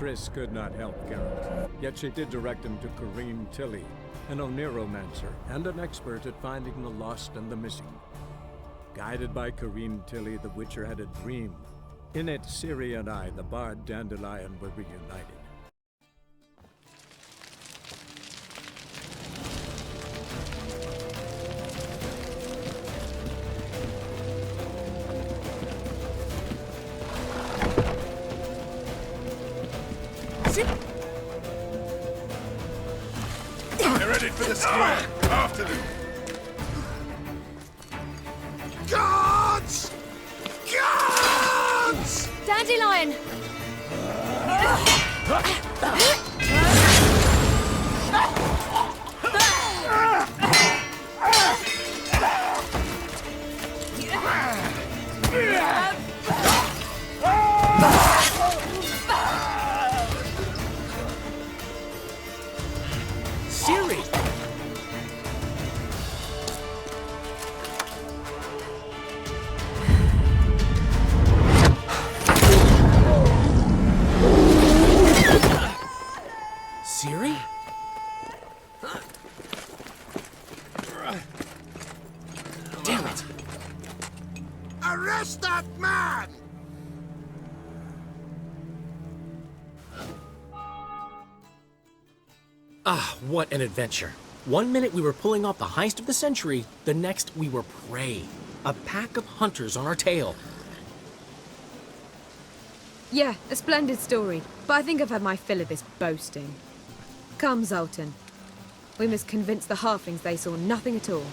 Triss could not help Geralt, yet she did direct him to Corrine Tilly, an Oniromancer and an expert at finding the lost and the missing. Guided by Corrine Tilly, the Witcher had a dream. In it, Ciri and I, the bard Dandelion, were reunited. They're ready for the square. After them. Guards! Guards! Dandelion! Ciri! Ciri? Damn it! Arrest that man! Ah, what an adventure. 1 minute we were pulling off the heist of the century, the next we were prey. A pack of hunters on our tail. Yeah, a splendid story, but I think I've had my fill of this boasting. Come, Zoltan. We must convince the halflings they saw nothing at all.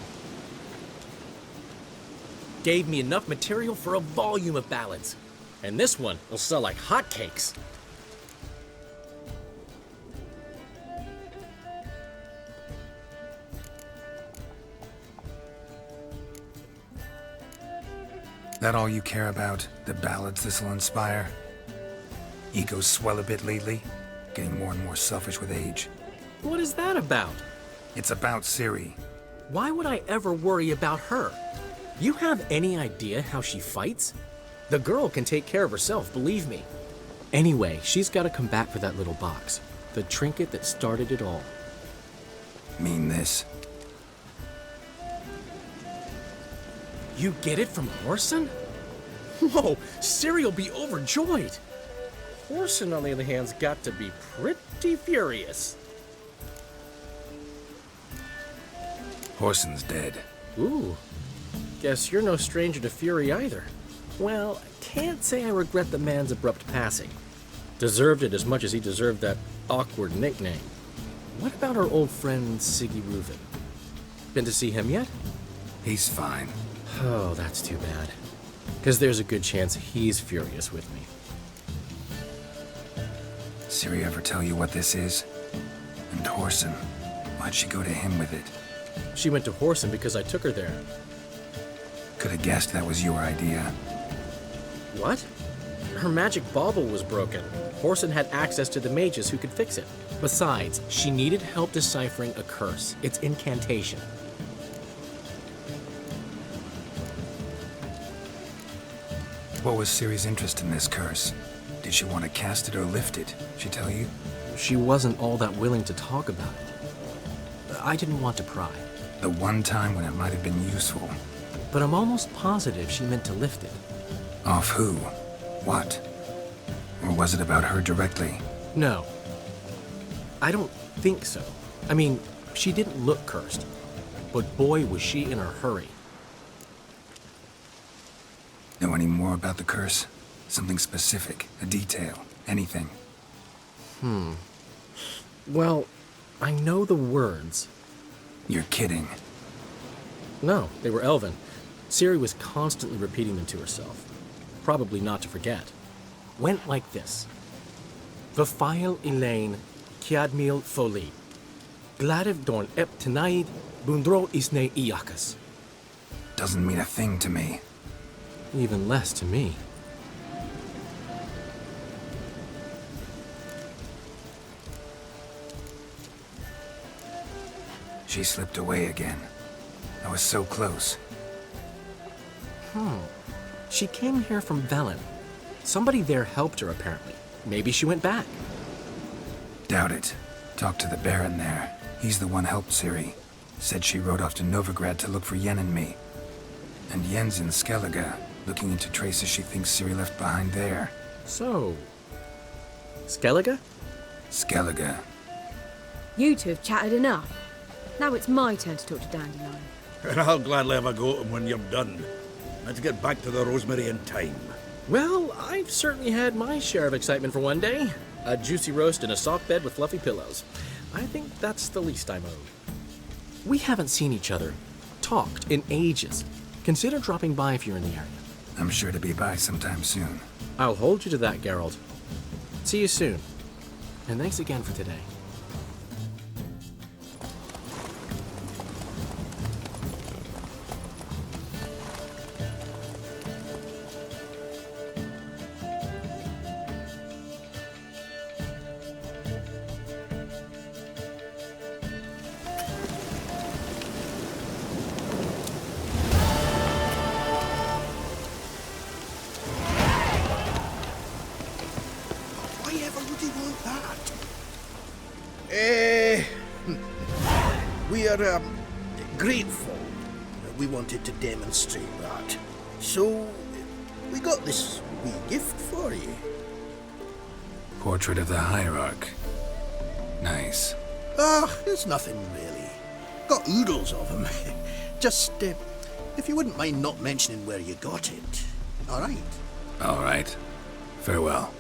Gave me enough material for a volume of ballads. And this one will sell like hotcakes. That all you care about? The ballads this'll inspire? Egos swell a bit lately, getting more and more selfish with age. What is that about? It's about Ciri. Why would I ever worry about her? You have any idea how she fights? The girl can take care of herself, believe me. Anyway, she's got to come back for that little box. The trinket that started it all. Mean this? You get it from Whoreson? Whoa, Ciri will be overjoyed. Whoreson, on the other hand's got to be pretty furious. Whoreson's dead. Ooh, guess you're no stranger to fury either. Well, I can't say I regret the man's abrupt passing. Deserved it as much as he deserved that awkward nickname. What about our old friend Siggy Reuven? Been to see him yet? He's fine. Oh, that's too bad. Because there's a good chance he's furious with me. Ciri ever tell you what this is? And Whoreson, why'd she go to him with it? She went to Whoreson because I took her there. Could have guessed that was your idea. What? Her magic bauble was broken. Whoreson had access to the mages who could fix it. Besides, she needed help deciphering a curse. It's incantation. What was Ciri's interest in this curse? Did she want to cast it or lift it? She tell you? She wasn't all that willing to talk about it. I didn't want to pry. The one time when it might have been useful. But I'm almost positive she meant to lift it. Off who? What? Or was it about her directly? No. I don't think so. I mean, she didn't look cursed. But boy, was she in a hurry. Know any more about the curse? Something specific, a detail, anything? Well, I know the words. You're kidding. No, they were Elven. Ciri was constantly repeating them to herself. Probably not to forget. Went like this. Vafile Elaine, Kiadmil Foli. Gladiv Dorn Ep Tenaid, Bundro Isne Iakas. Doesn't mean a thing to me. Even less to me. She slipped away again. I was so close. She came here from Velen. Somebody there helped her, apparently. Maybe she went back. Doubt it. Talk to the Baron there. He's the one helped Ciri. Said she rode off to Novigrad to look for Yen and me. And Yen's in Skellige, looking into traces she thinks Ciri left behind there. So, Skellige? Skellige. You two have chatted enough. Now it's my turn to talk to Dandelion. And I'll gladly have a go at him when you're done. Let's get back to the Rosemary in time. Well, I've certainly had my share of excitement for one day. A juicy roast in a soft bed with fluffy pillows. I think that's the least I'm owed. We haven't seen each other, talked in ages. Consider dropping by if you're in the area. I'm sure to be by sometime soon. I'll hold you to that, Geralt. See you soon. And thanks again for today. Why ever would he want that? We are grateful that we wanted to demonstrate that. So, we got this wee gift for you. Portrait of the Hierarch. Nice. It's nothing really. Got oodles of them. Just, if you wouldn't mind not mentioning where you got it. All right. All right. Farewell.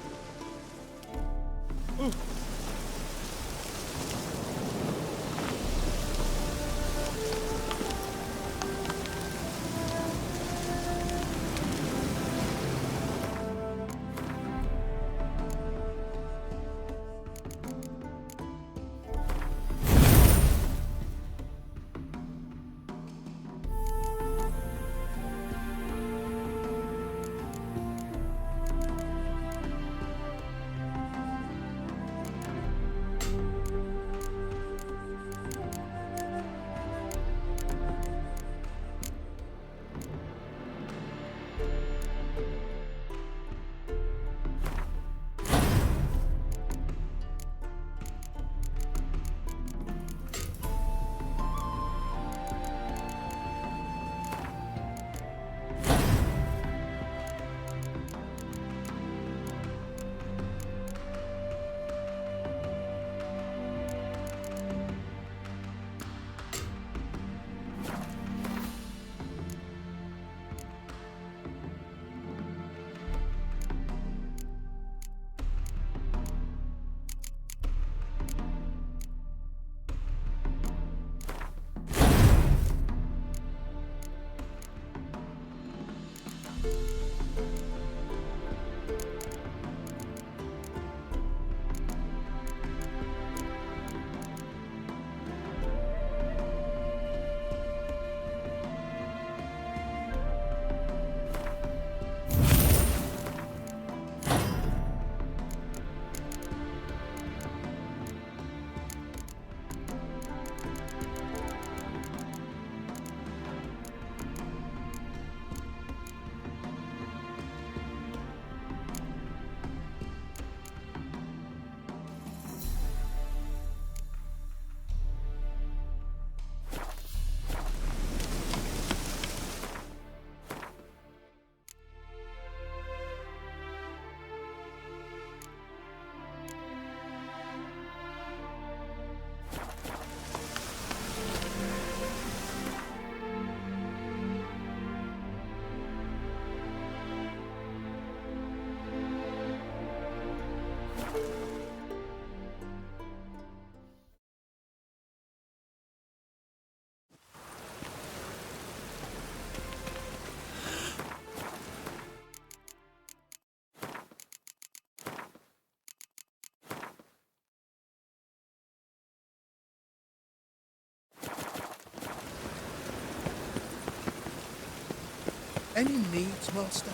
Any needs, Master?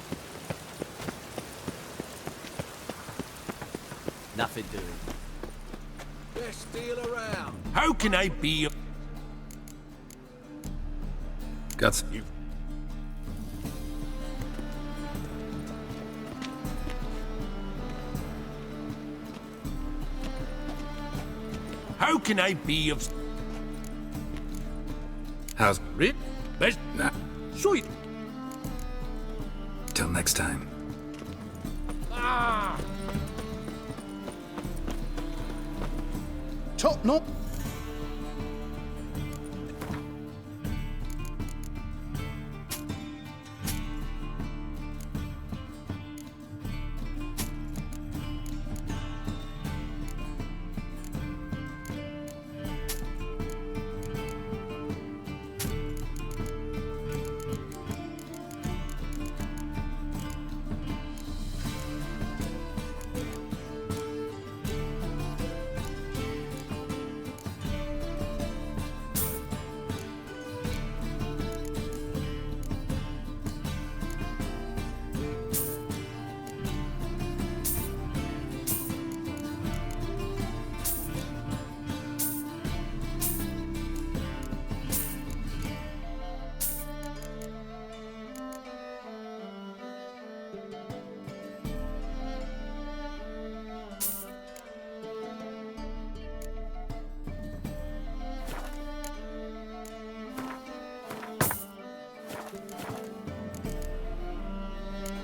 Nothing doing. Best deal around. How can I be? Guts. How can I be of... How's... Rick? Best... Nah, Sweet. till next time. Top knot.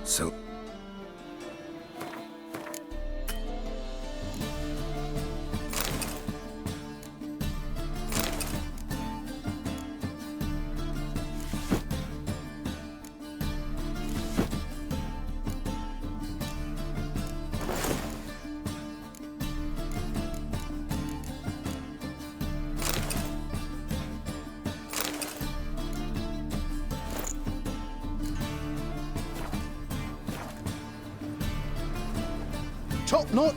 So, Top knot.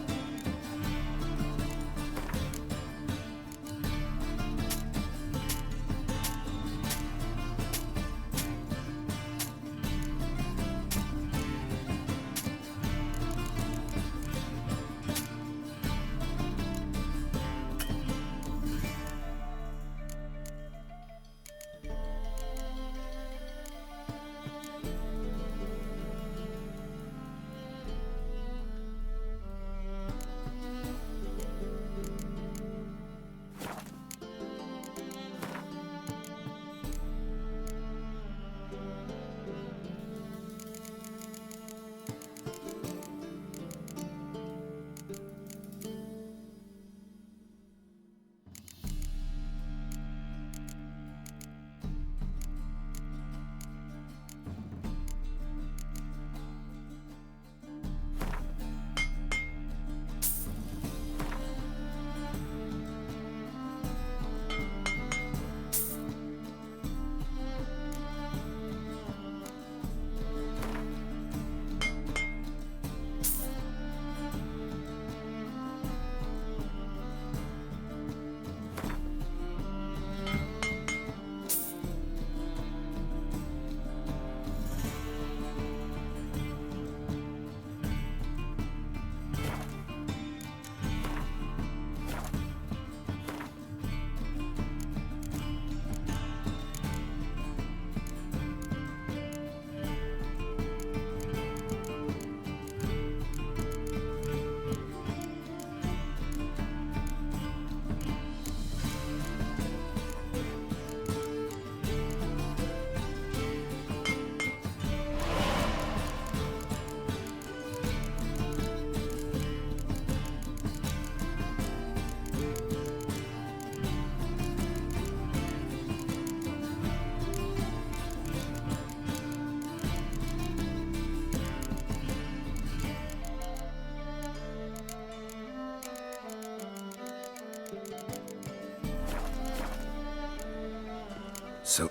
so...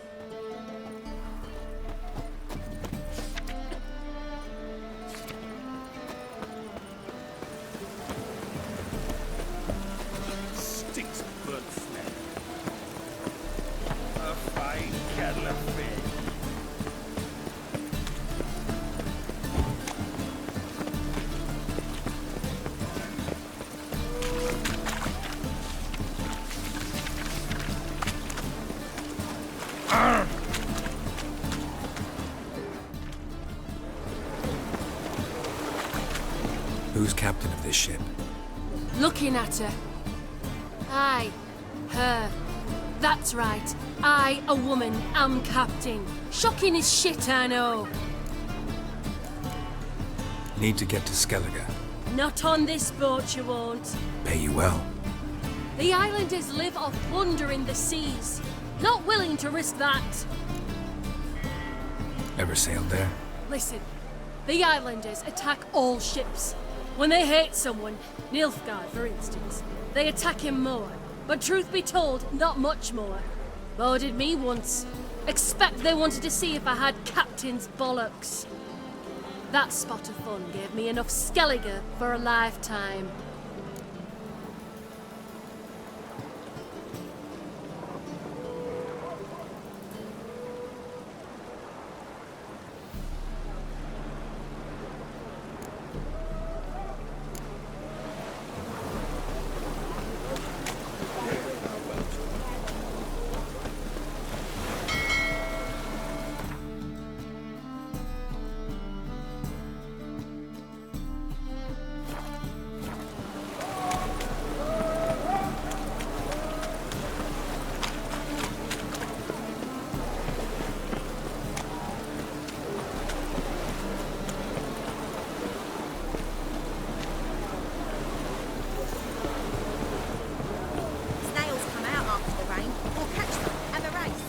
Stinks of burnt smell. A fine kettle of fish. Who's captain of this ship? Looking at her. Aye, her. That's right. I, a woman, am captain. Shocking as shit, I know. Need to get to Skellige. Not on this boat, you won't. Pay you well. The islanders live off plunder in the seas. Not willing to risk that. Ever sailed there? Listen, the islanders attack all ships. When they hate someone, Nilfgaard for instance, they attack him more. But truth be told, not much more. Bo did me once. Expect they wanted to see if I had captain's bollocks. That spot of fun gave me enough Skellige for a lifetime. Snails come out after the rain. We'll catch them. Have a race.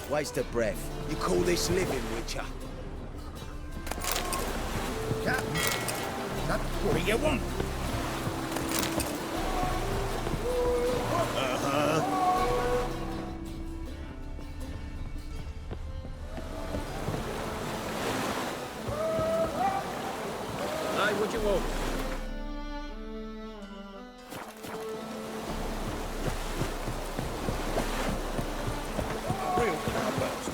Waste of breath. You call this living, Witcher? Captain, that what do you want? Aye, would you walk? Real cowboys.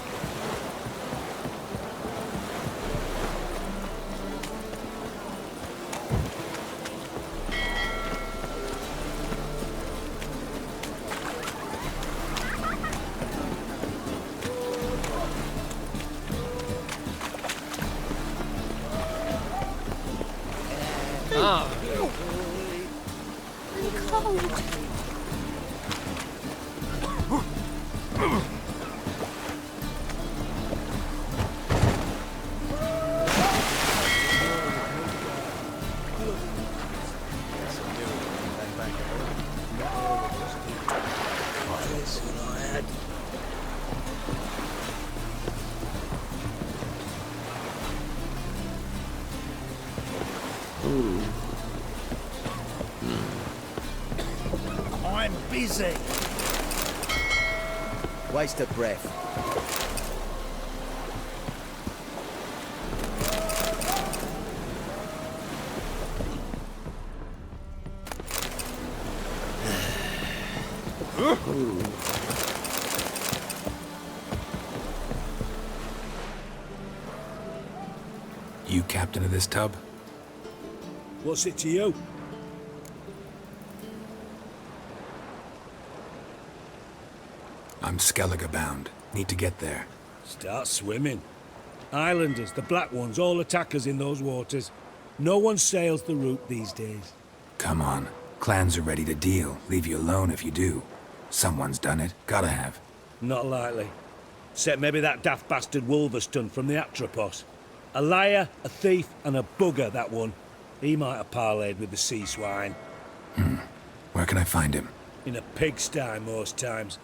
Ah, I'm cold. I'm busy. Waste of breath. You captain of this tub? What's it to you? I'm Skellige bound. Need to get there. Start swimming. Islanders, the black ones, all attackers in those waters. No one sails the route these days. Come on. Clans are ready to deal. Leave you alone if you do. Someone's done it. Gotta have. Not likely. Except maybe that daft bastard Wolverston from the Atropos. A liar, a thief, and a bugger, that one. He might have parlayed with the sea swine. Where can I find him? In a pigsty most times.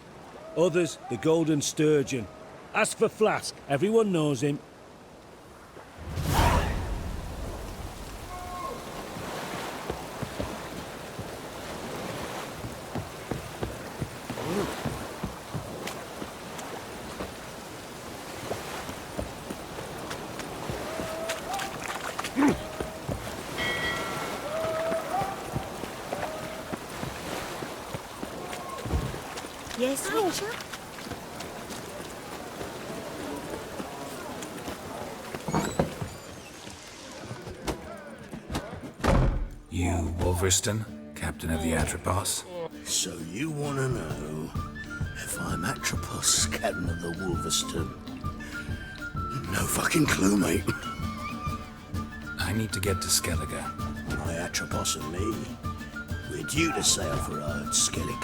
Others, the Golden Sturgeon. As for Flask, everyone knows him. Yes, Witcher? You, Wolverston, captain of the Atropos? So you want to know if I'm Atropos, captain of the Wolverston? No fucking clue, mate. I need to get to Skellige. My Atropos and me, we're due to sail for Skellig,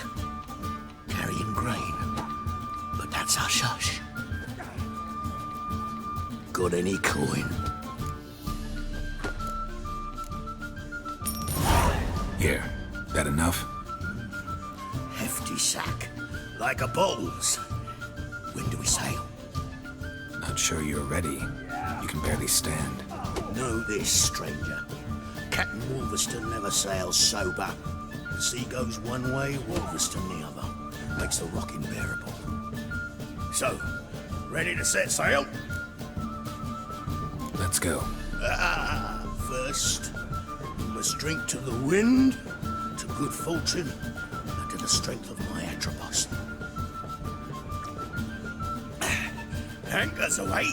carrying grain. But that's hush-hush. Got any coin? Here, that enough? Hefty sack, like a bull's. When do we sail? Not sure you're ready. You can barely stand. Know this, stranger. Captain Wolverston never sails sober. The sea goes one way, Wolverston the other. Makes the rocking bearable. So, ready to set sail? Let's go. First, we must drink to the wind, to good fortune, and to the strength of my Atropos. Anchors away.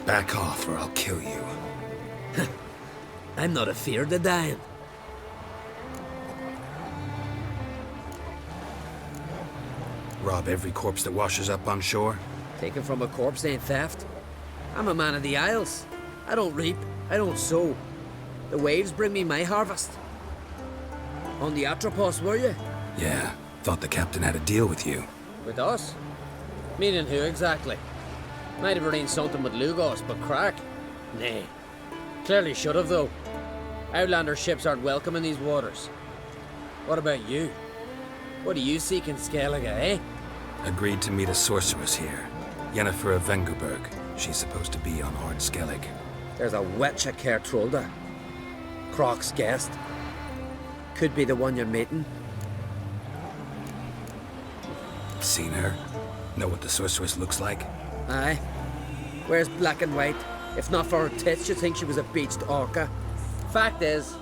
Back off or I'll kill you. I'm not afeard of dying. Rob every corpse that washes up on shore? Taken from a corpse ain't theft. I'm a man of the Isles. I don't reap, I don't sow. The waves bring me my harvest. On the Atropos, were you? Yeah, thought the captain had a deal with you. With us? Meaning who exactly? Might have arranged something with Lugos, but crack? Nay. Clearly should have, though. Outlander ships aren't welcome in these waters. What about you? What do you seek in Skellige, eh? Agreed to meet a sorceress here. Yennefer of Vengerberg. She's supposed to be on Ard Skellig. There's a witch at Caer Trolda. Croc's guest. Could be the one you're meeting. Seen her? Know what the sorceress looks like? Aye. Wears black and white. If not for her tits, you'd think she was a beached orca. Fact is,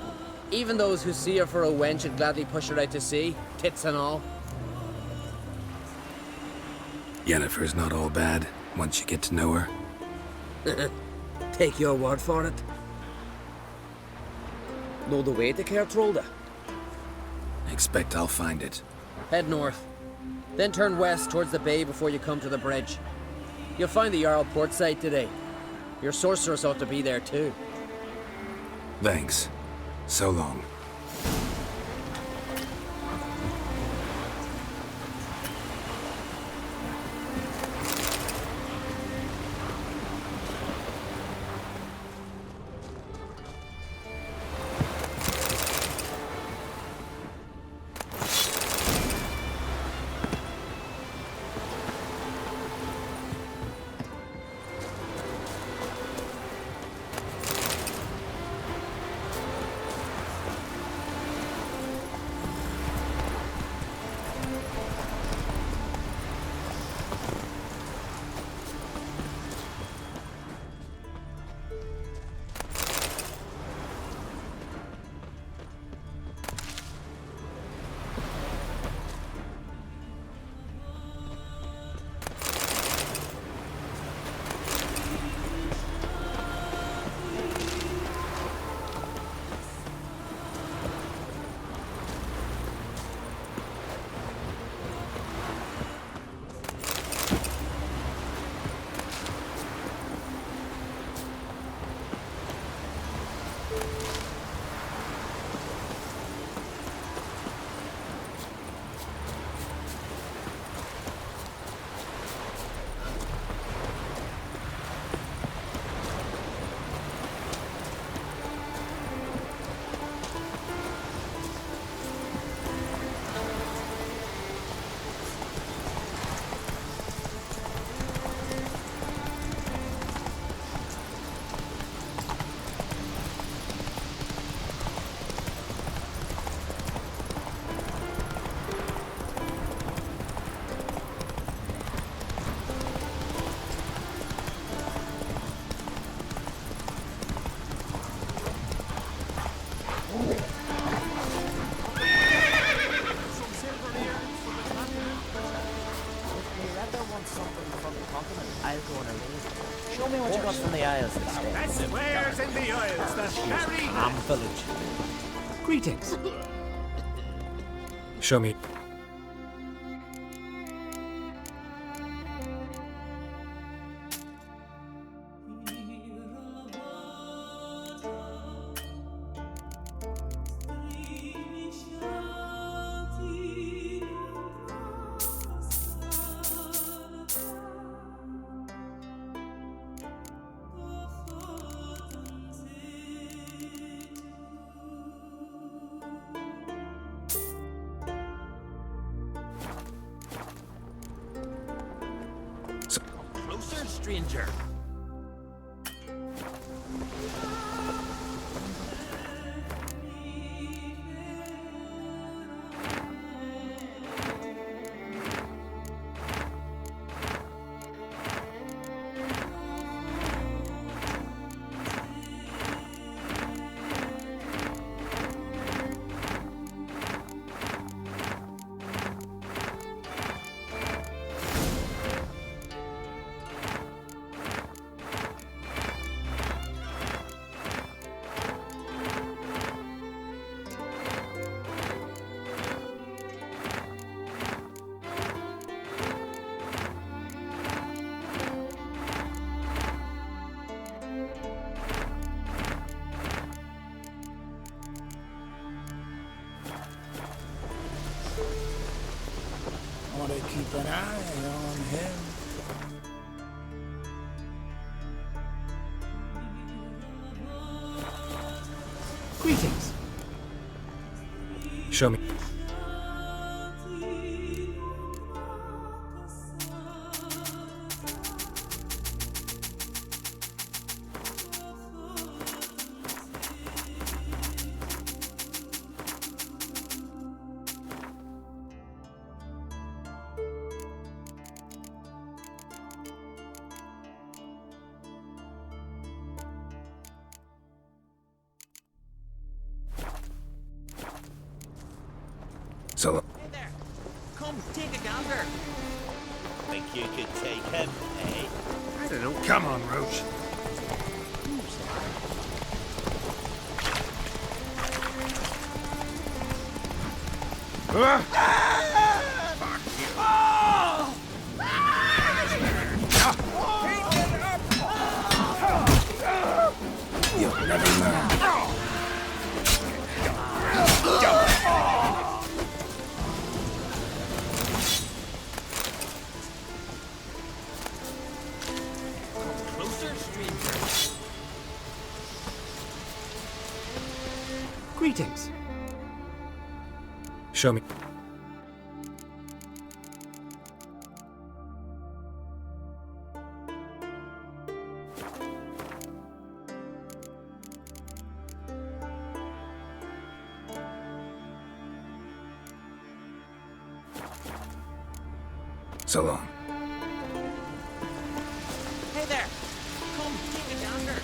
even those who see her for a wench would gladly push her out to sea, tits and all. Yennefer's not all bad, once you get to know her. Take your word for it. Know the way to Caer Trolda? Expect I'll find it. Head north. Then turn west towards the bay before you come to the bridge. You'll find the Jarl port site today. Your sorceress ought to be there too. Thanks. So long. Show me what you got from the Isles instead. That's where's in the Isles, the very Village. Greetings. Show me. Closer, stranger. Want to keep an eye on him. Greetings. Show me. So long. Hey there. Come, take a gander. Think you could take him, eh? I don't know. Come on, Roach. Fuck you. Never learn. Closer, stranger. Greetings. Show me. So long. Hey there. Come, take a gander.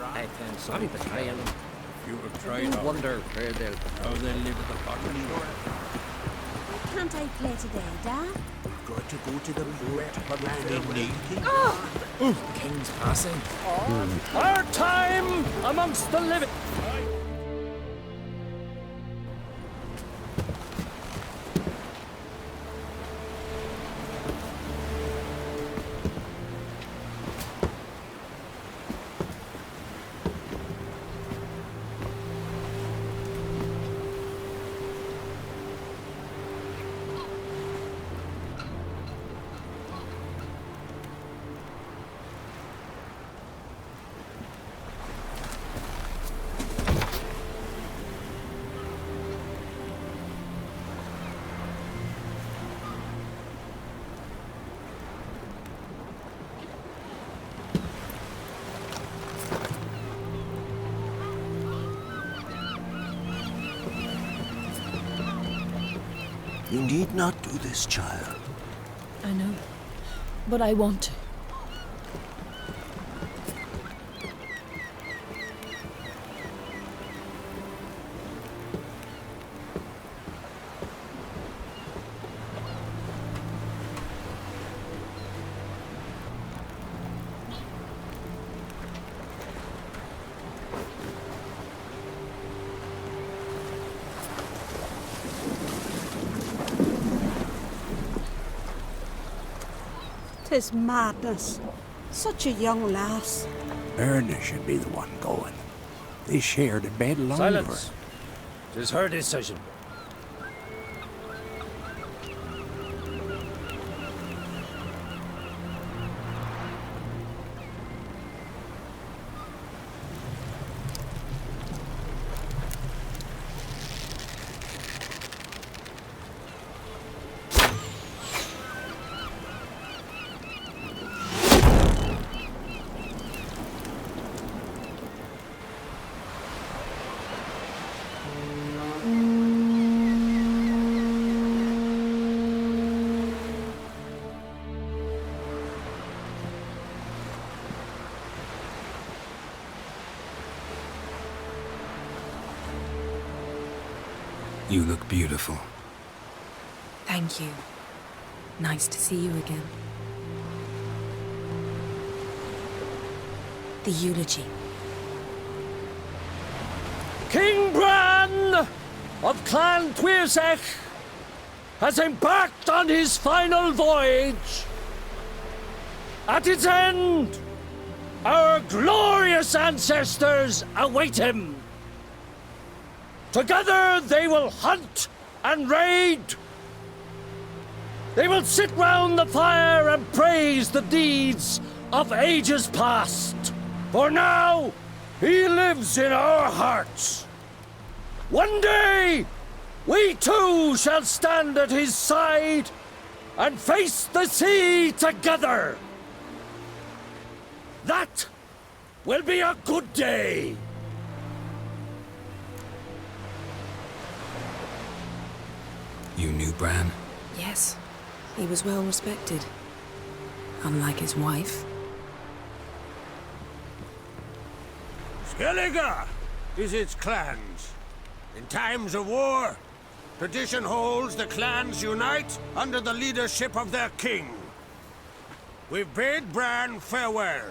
I can sorry, but I am. You have I tried wonder where they'll. how they live at the pottery store. Can't I play today, Dad? Got to go to the port for landing naked. King's passing. Our time amongst the living. You need not do this, child. I know, but I want to. Tis madness. Such a young lass. Erna should be the one going. They shared a bed longer. Silence. 'Tis her decision. You look beautiful. Thank you. Nice to see you again. The eulogy. King Bran of Clan Twirsech has embarked on his final voyage. At its end, our glorious ancestors await him. Together they will hunt and raid. They will sit round the fire and praise the deeds of ages past. For now, he lives in our hearts. One day, we too shall stand at his side and face the sea together. That will be a good day. You knew Bran? Yes, he was well respected. Unlike his wife. Skellige, is its clans. In times of war, tradition holds the clans unite under the leadership of their king. We've bid Bran farewell.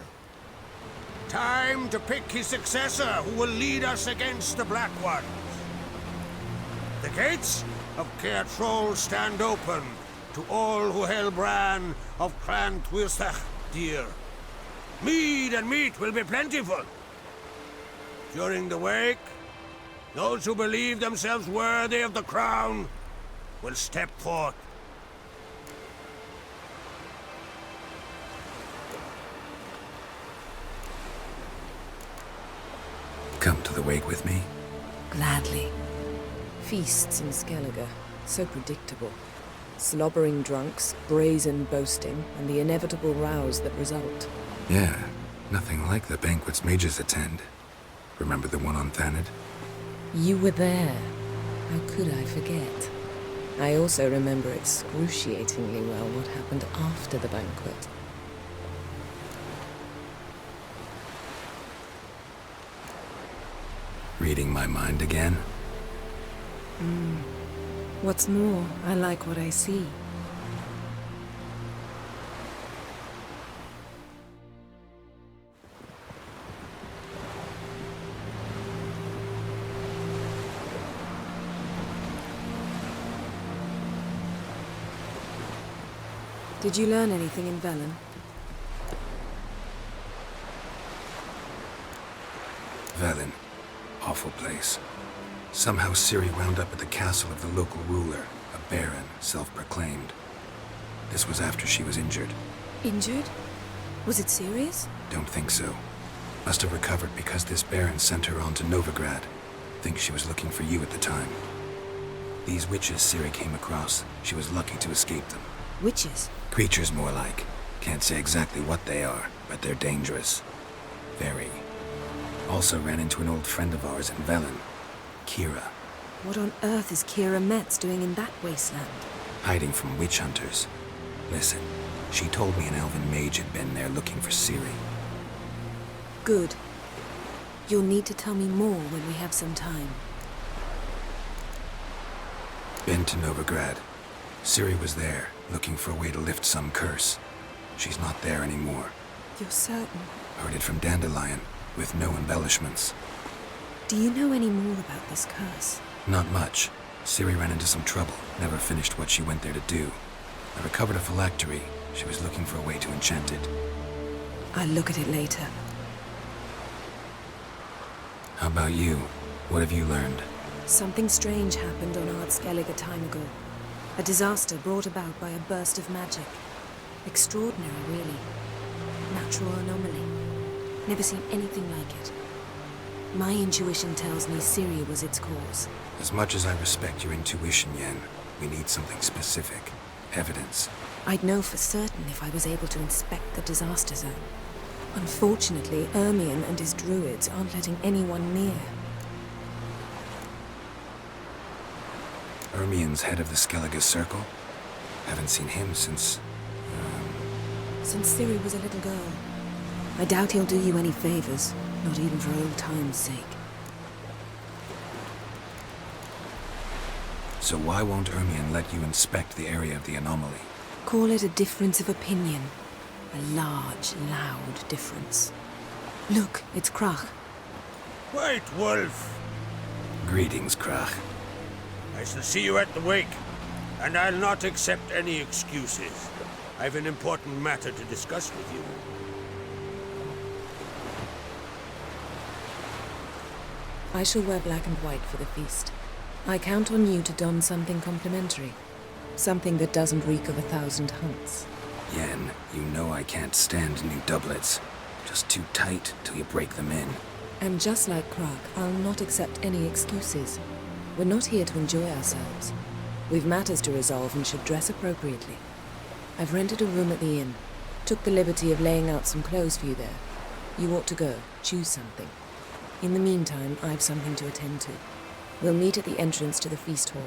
Time to pick his successor who will lead us against the Black Ones. The gates of Caer Troll stand open to all who hail Bran of Clan Tuirstach dear. Mead and meat will be plentiful. During the wake, those who believe themselves worthy of the crown will step forth. Come to the wake with me? Gladly. Feasts in Skellige, so predictable. Slobbering drunks, brazen boasting, and the inevitable rows that result. Yeah, nothing like the banquets mages attend. Remember the one on Thanedd? You were there. How could I forget? I also remember excruciatingly well what happened after the banquet. Reading my mind again? What's more, I like what I see. Did you learn anything in Velen? Velen. Awful place. Somehow Ciri wound up at the castle of the local ruler, a baron, self-proclaimed. This was after she was injured. Injured? Was it serious? Don't think so. Must have recovered because this baron sent her on to Novigrad. Think she was looking for you at the time. These witches Ciri came across, she was lucky to escape them. Witches? Creatures more like. Can't say exactly what they are, but they're dangerous. Very. Also ran into an old friend of ours in Velen, Kira. What on earth is Kira Metz doing in that wasteland? Hiding from witch hunters. Listen, she told me an elven mage had been there looking for Ciri. Good. You'll need to tell me more when we have some time. Been to Novigrad. Ciri was there, looking for a way to lift some curse. She's not there anymore. You're certain? Heard it from Dandelion, with no embellishments. Do you know any more about this curse? Not much. Ciri ran into some trouble, never finished what she went there to do. I recovered a phylactery. She was looking for a way to enchant it. I'll look at it later. How about you? What have you learned? Something strange happened on Ard Skellige a time ago. A disaster brought about by a burst of magic. Extraordinary, really. Natural anomaly. Never seen anything like it. My intuition tells me Ciri was its cause. As much as I respect your intuition, Yen, we need something specific. Evidence. I'd know for certain if I was able to inspect the disaster zone. Unfortunately, Ermion and his druids aren't letting anyone near. Ermion's head of the Skellige Circle? Haven't seen him since... Since Ciri was a little girl. I doubt he'll do you any favors, not even for old time's sake. So why won't Ermion let you inspect the area of the anomaly? Call it a difference of opinion. A large, loud difference. Look, it's Krach. White Wolf! Greetings, Krach. I shall see you at the wake, and I'll not accept any excuses. I've an important matter to discuss with you. I shall wear black and white for the feast. I count on you to don something complimentary. Something that doesn't reek of 1,000 hunts. Yen, you know I can't stand new doublets. Just too tight till you break them in. And just like Krach, I'll not accept any excuses. We're not here to enjoy ourselves. We've matters to resolve and should dress appropriately. I've rented a room at the inn. Took the liberty of laying out some clothes for you there. You ought to go. Choose something. In the meantime, I've something to attend to. We'll meet at the entrance to the feast hall.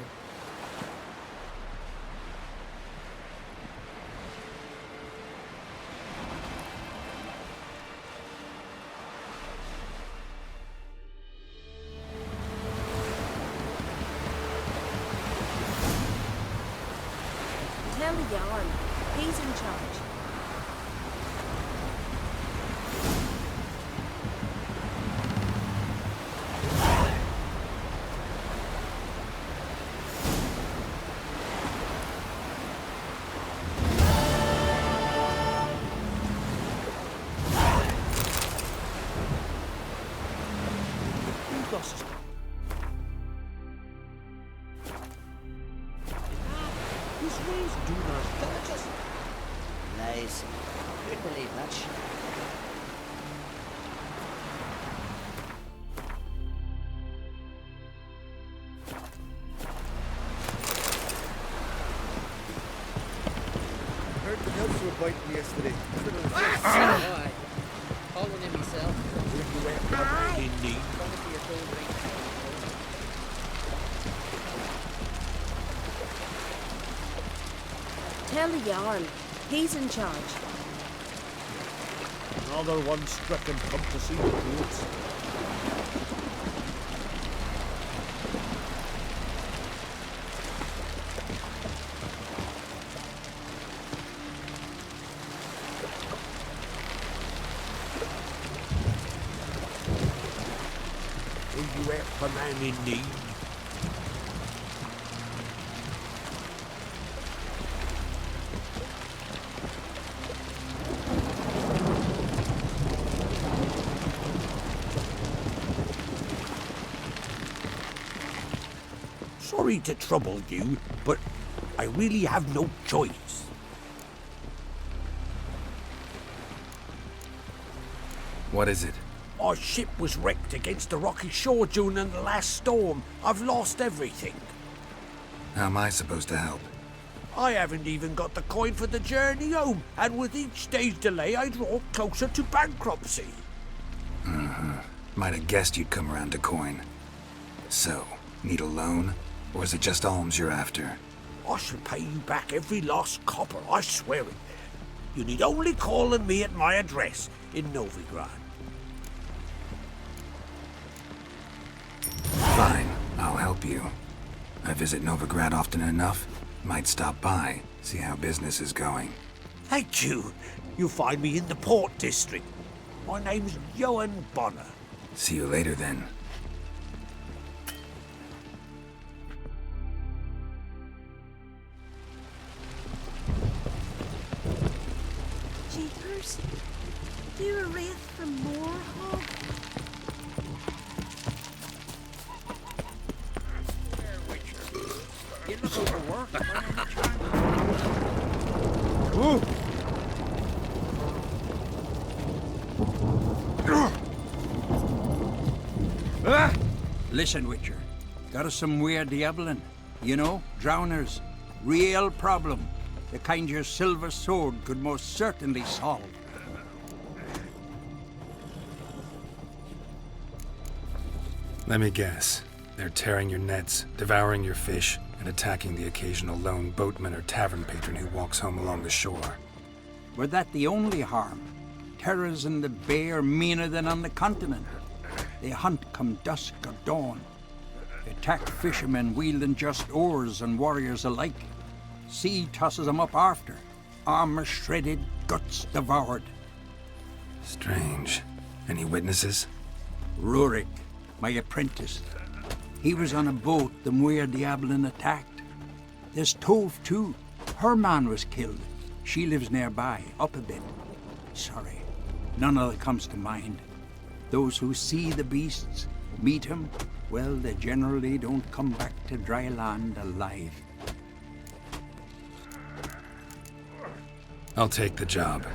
Tell the Jarl. He's in charge. Lies. Couldn't believe that shit. Heard the elves were biting me yesterday. Aye. Following him myself. Indeed. Tell the Jarl. He's in charge. Another one stricken come to see the goods. Will you help a man in need? Sorry to trouble you, but I really have no choice. What is it? Our ship was wrecked against the rocky shore during the last storm. I've lost everything. How am I supposed to help? I haven't even got the coin for the journey home, and with each day's delay, I draw closer to bankruptcy. Might have guessed you'd come around to coin. So, need a loan? Or is it just alms you're after? I shall pay you back every lost copper, I swear it. You need only call on me at my address in Novigrad. Fine, I'll help you. I visit Novigrad often enough. Might stop by, see how business is going. Thank you. You find me in the Port District. My name's Johan Bonner. See you later then. Jeepers. You a wraith from Moorhog? You look overworked. Listen, Witcher. Got us some weird diabling. You know, drowners. Real problem. The kind your silver sword could most certainly solve. Let me guess. They're tearing your nets, devouring your fish, and attacking the occasional lone boatman or tavern patron who walks home along the shore. Were that the only harm? Terrors in the bay are meaner than on the continent. They hunt come dusk or dawn. They attack fishermen wielding just oars and warriors alike. Sea tosses them up after. Armor shredded, guts devoured. Strange. Any witnesses? Rurik, my apprentice. He was on a boat the Muir Diablin attacked. There's Tove, too. Her man was killed. She lives nearby, up a bit. Sorry, none of it comes to mind. Those who see the beasts, meet him, well, they generally don't come back to dry land alive. I'll take the job.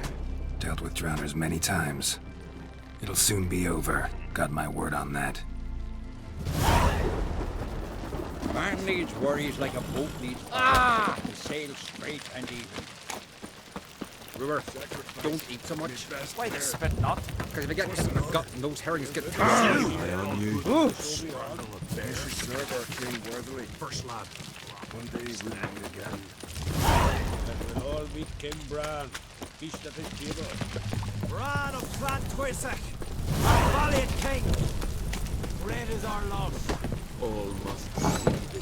Dealt with drowners many times. It'll soon be over. Got my word on that. Man needs worries like a boat needs to sail straight and even. Brewer, don't eat so much. Why they spit not? Because if you get in the gut and those herrings get... Serve our king worthily. First lad. One day we'll meet again. And we'll all meet King Bran. Feast at his table. Bran of Clan Twisach, our valiant king. Great is our loss. All must see.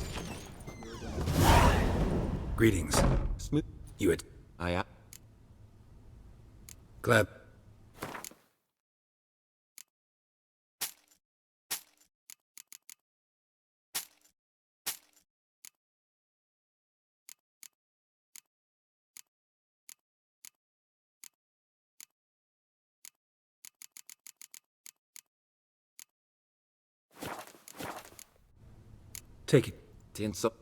Greetings. Smooth. You had... I am. Glad... Take it. Tinsel.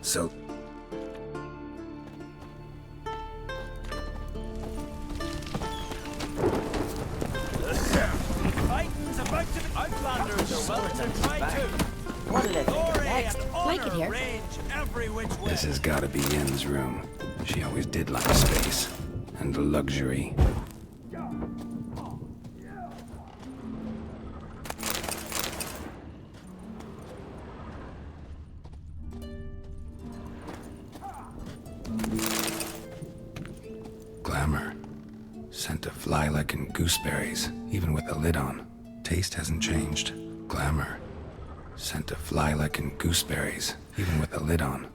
So... Fighting's about to be... Outlanders are welcome to try too. What did I think of next? Like it here. Every which way. This has gotta be Yen's room. She always did like space. And luxury. Glamour. Scent of lilac and gooseberries, even with the lid on. Taste hasn't changed. Glamour. Scent of lilac and gooseberries, even with the lid on.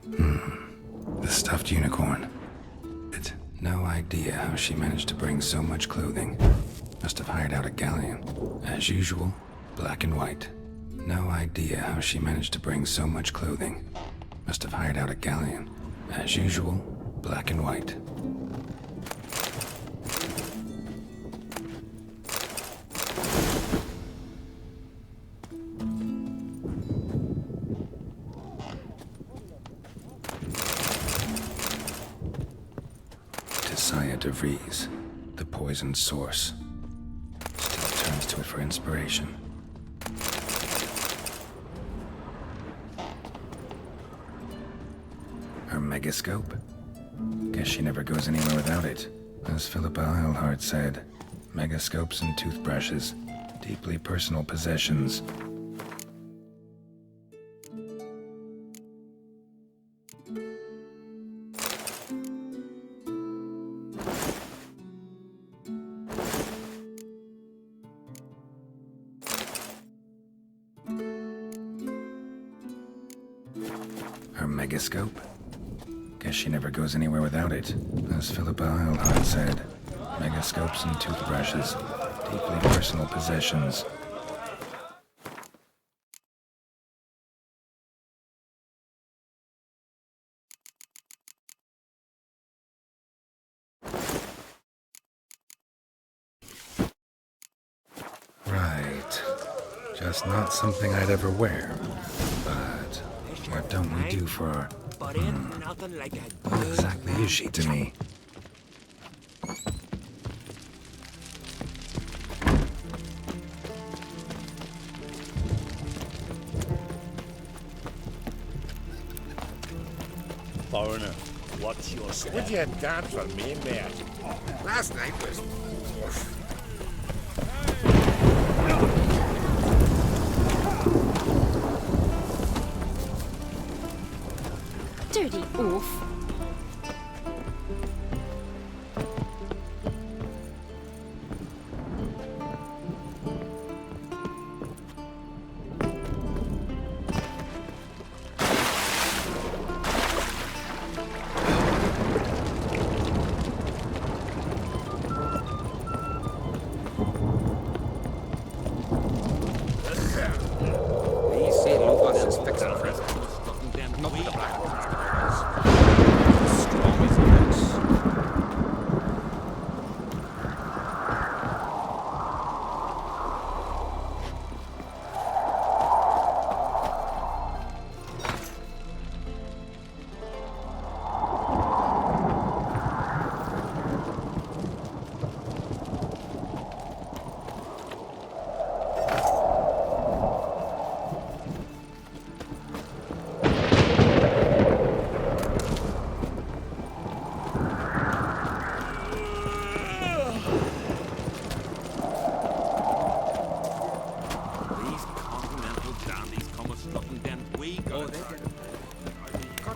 The stuffed unicorn. No idea how she managed to bring so much clothing. Must have hired out a galleon. As usual, black and white. No idea how she managed to bring so much clothing. Must have hired out a galleon. As usual, black and white. DeVries, the poisoned source. Still turns to it for inspiration. Her megascope? Guess she never goes anywhere without it. As Philippa Eilhart said, megascopes and toothbrushes, deeply personal possessions. Her megascope? Guess she never goes anywhere without it. As Philippa Eilhart said, megascopes and toothbrushes, deeply personal possessions. Right. Just not something I'd ever wear. But what don't we do for... What exactly is she to me? Foreigner, What's your step? Would you dance for me, mate? Last night was... Dirty oaf.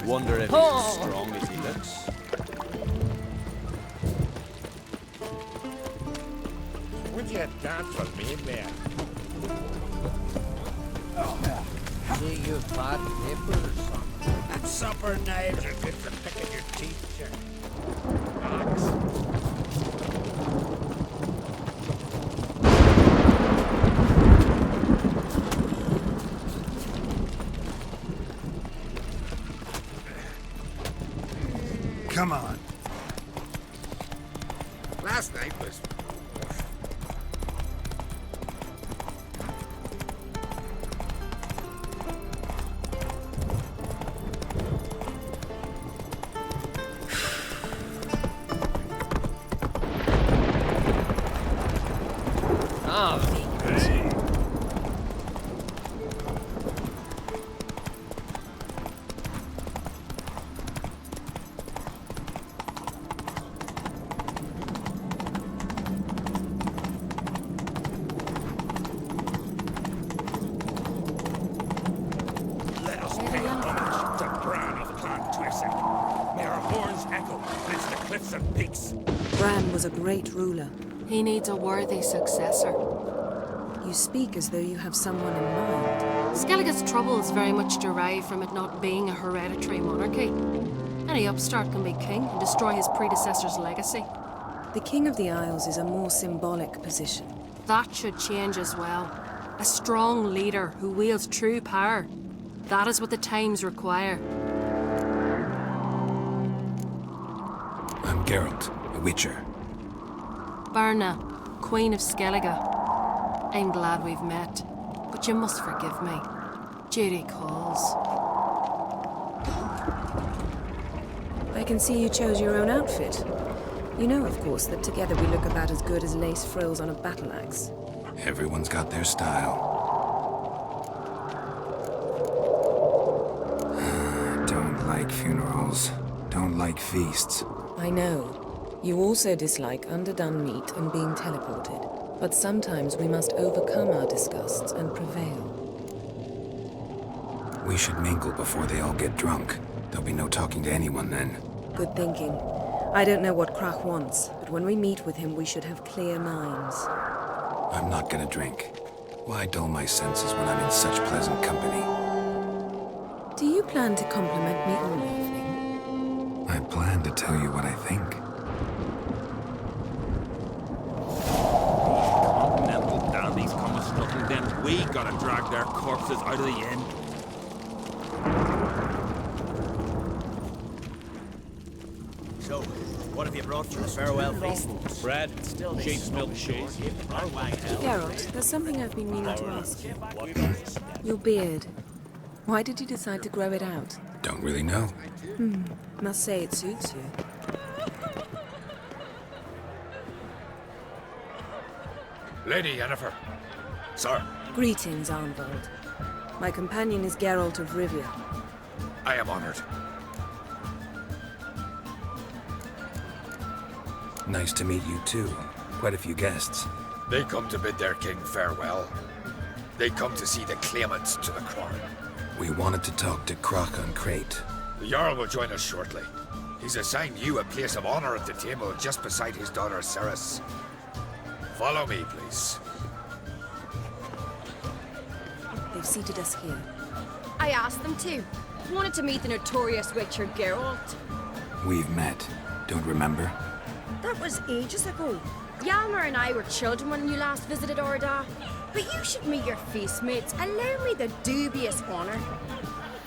Wonder if he's as strong as he looks. Would you dance for me, mate? See you fat nippers. And supper knives are good for picking your teeth, Jack. Come on. Last night was... Bran was a great ruler. He needs a worthy successor. You speak as though you have someone in mind. Skellige's troubles very much derive from it not being a hereditary monarchy. Any upstart can be king and destroy his predecessor's legacy. The King of the Isles is a more symbolic position. That should change as well. A strong leader who wields true power. That is what the times require. I'm Geralt, a witcher. Berna, Queen of Skellige. I'm glad we've met, but you must forgive me. Duty calls. I can see you chose your own outfit. You know, of course, that together we look about as good as lace frills on a battle axe. Everyone's got their style. Don't like funerals. Don't like feasts. I know. You also dislike underdone meat and being teleported. But sometimes we must overcome our disgusts and prevail. We should mingle before they all get drunk. There'll be no talking to anyone then. Good thinking. I don't know what Krach wants, but when we meet with him, we should have clear minds. I'm not gonna drink. Why dull my senses when I'm in such pleasant company? Do you plan to compliment me all evening? I plan to tell you what I think. Continental dandies come a strutting, then we gotta drag their corpses out of the inn. So, what have you brought for the farewell feast? Bread, sheep's milk cheese. Geralt, there's something I've been meaning to ask you. Your beard. Why did you decide to grow it out? Don't really know. Must say it suits you. Lady Yennefer. Sir. Greetings, Arnvald. My companion is Geralt of Rivia. I am honored. Nice to meet you too. Quite a few guests. They come to bid their king farewell. They come to see the claimants to the crown. We wanted to talk to Croc on Crate. The Jarl will join us shortly. He's assigned you a place of honor at the table just beside his daughter Ceres. Follow me, please. They've seated us here. I asked them to. Wanted to meet the notorious Witcher Geralt. We've met. Don't remember? That was ages ago. Hjalmar and I were children when you last visited Orda. But you should meet your feast mates. Allow me the dubious honor.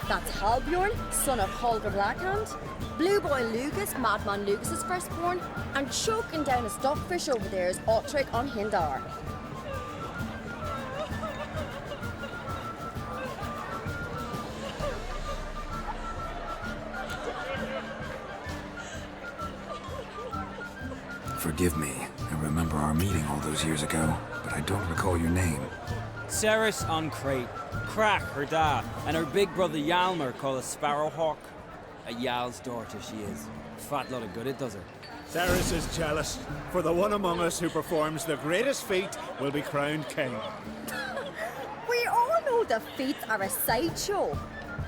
That's Halbjorn, son of Holger Blackhand. Blue Boy Lucas, Madman Lucas's firstborn. And choking down a stockfish over there is Otric on Hindar. Forgive me. I remember our meeting all those years ago, but I don't recall your name. Ceres on Crate, Crack, her dad, and her big brother Hjalmar called a Sparrowhawk. A Jarl's daughter she is. Fat lot of good it does her. Ceres is jealous, for the one among us who performs the greatest feat will be crowned king. We all know the feats are a sideshow.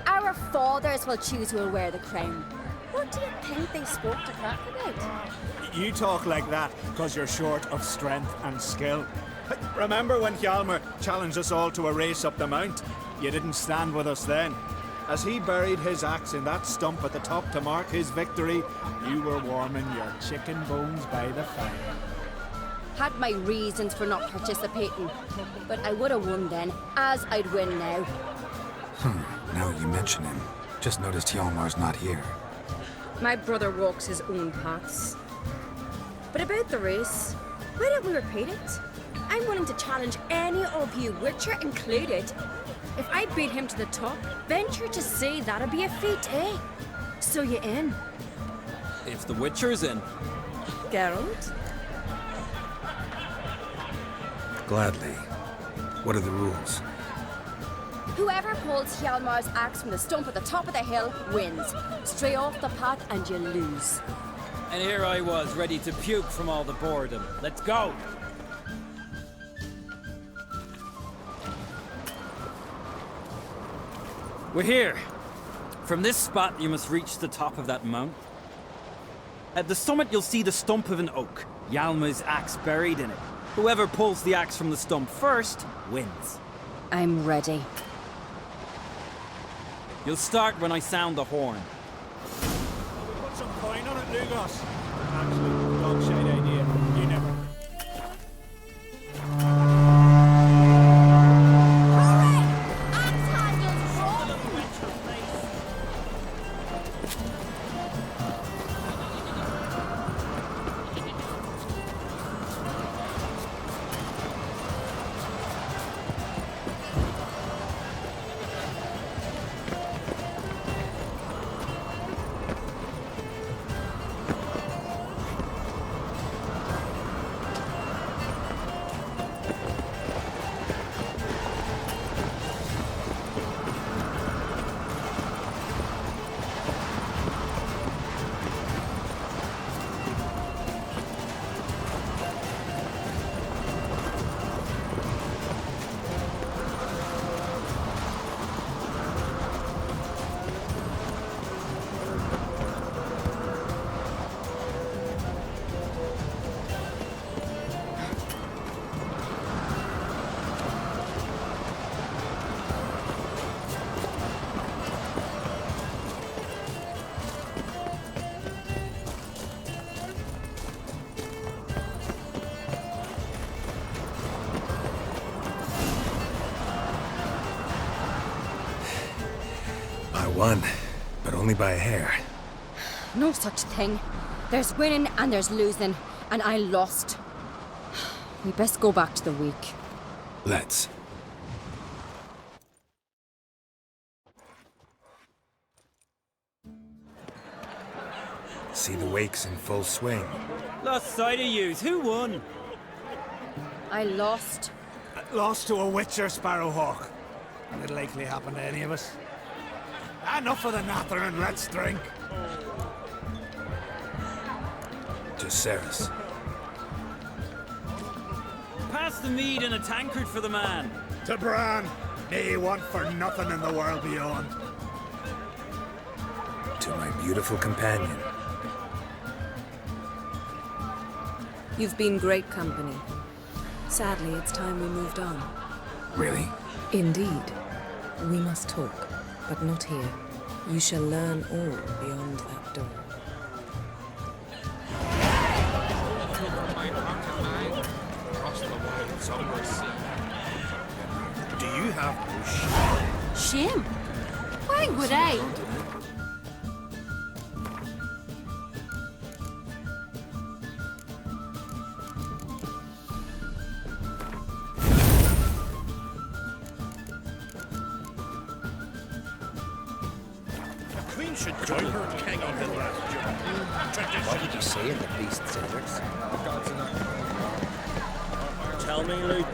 Our fathers will choose who will wear the crown. What do you think they spoke to Crack about? You talk like that because you're short of strength and skill. Remember when Hjalmar challenged us all to a race up the mount? You didn't stand with us then. As he buried his axe in that stump at the top to mark his victory, you were warming your chicken bones by the fire. Had my reasons for not participating, but I would have won then, as I'd win now. Now you mention him. Just noticed Hjalmar's not here. My brother walks his own paths. But about the race, why don't we repeat it? I'm willing to challenge any of you, Witcher included. If I beat him to the top, venture to say that'd be a feat, eh? So you in? If the Witcher's in. Geralt? Gladly. What are the rules? Whoever pulls Hjalmar's axe from the stump at the top of the hill wins. Stray off the path and you lose. And here I was, ready to puke from all the boredom. Let's go! We're here. From this spot, you must reach the top of that mount. At the summit, you'll see the stump of an oak. Hjalmar's axe buried in it. Whoever pulls the axe from the stump first, wins. I'm ready. You'll start when I sound the horn. Put some coin on it, Lugos. Actually, dog shade idea. You never. Won, but only by a hair. No such thing. There's winning and there's losing, and I lost. We best go back to the week. Let's. See the wakes in full swing. Lost sight of yous. Who won? I lost. Lost to a Witcher Sparrowhawk. And it'll likely happen to any of us. Enough of the natter and let's drink. To Ceres. Pass the mead and a tankard for the man. To Bran, may he want for nothing in the world beyond. To my beautiful companion. You've been great company. Sadly, it's time we moved on. Really? Indeed. We must talk, but not here. You shall learn all beyond that door. Do you have no Shame. Why would I? Queen should join her king on his last journey. What did you say in the beast's orders? Tell me, Luke.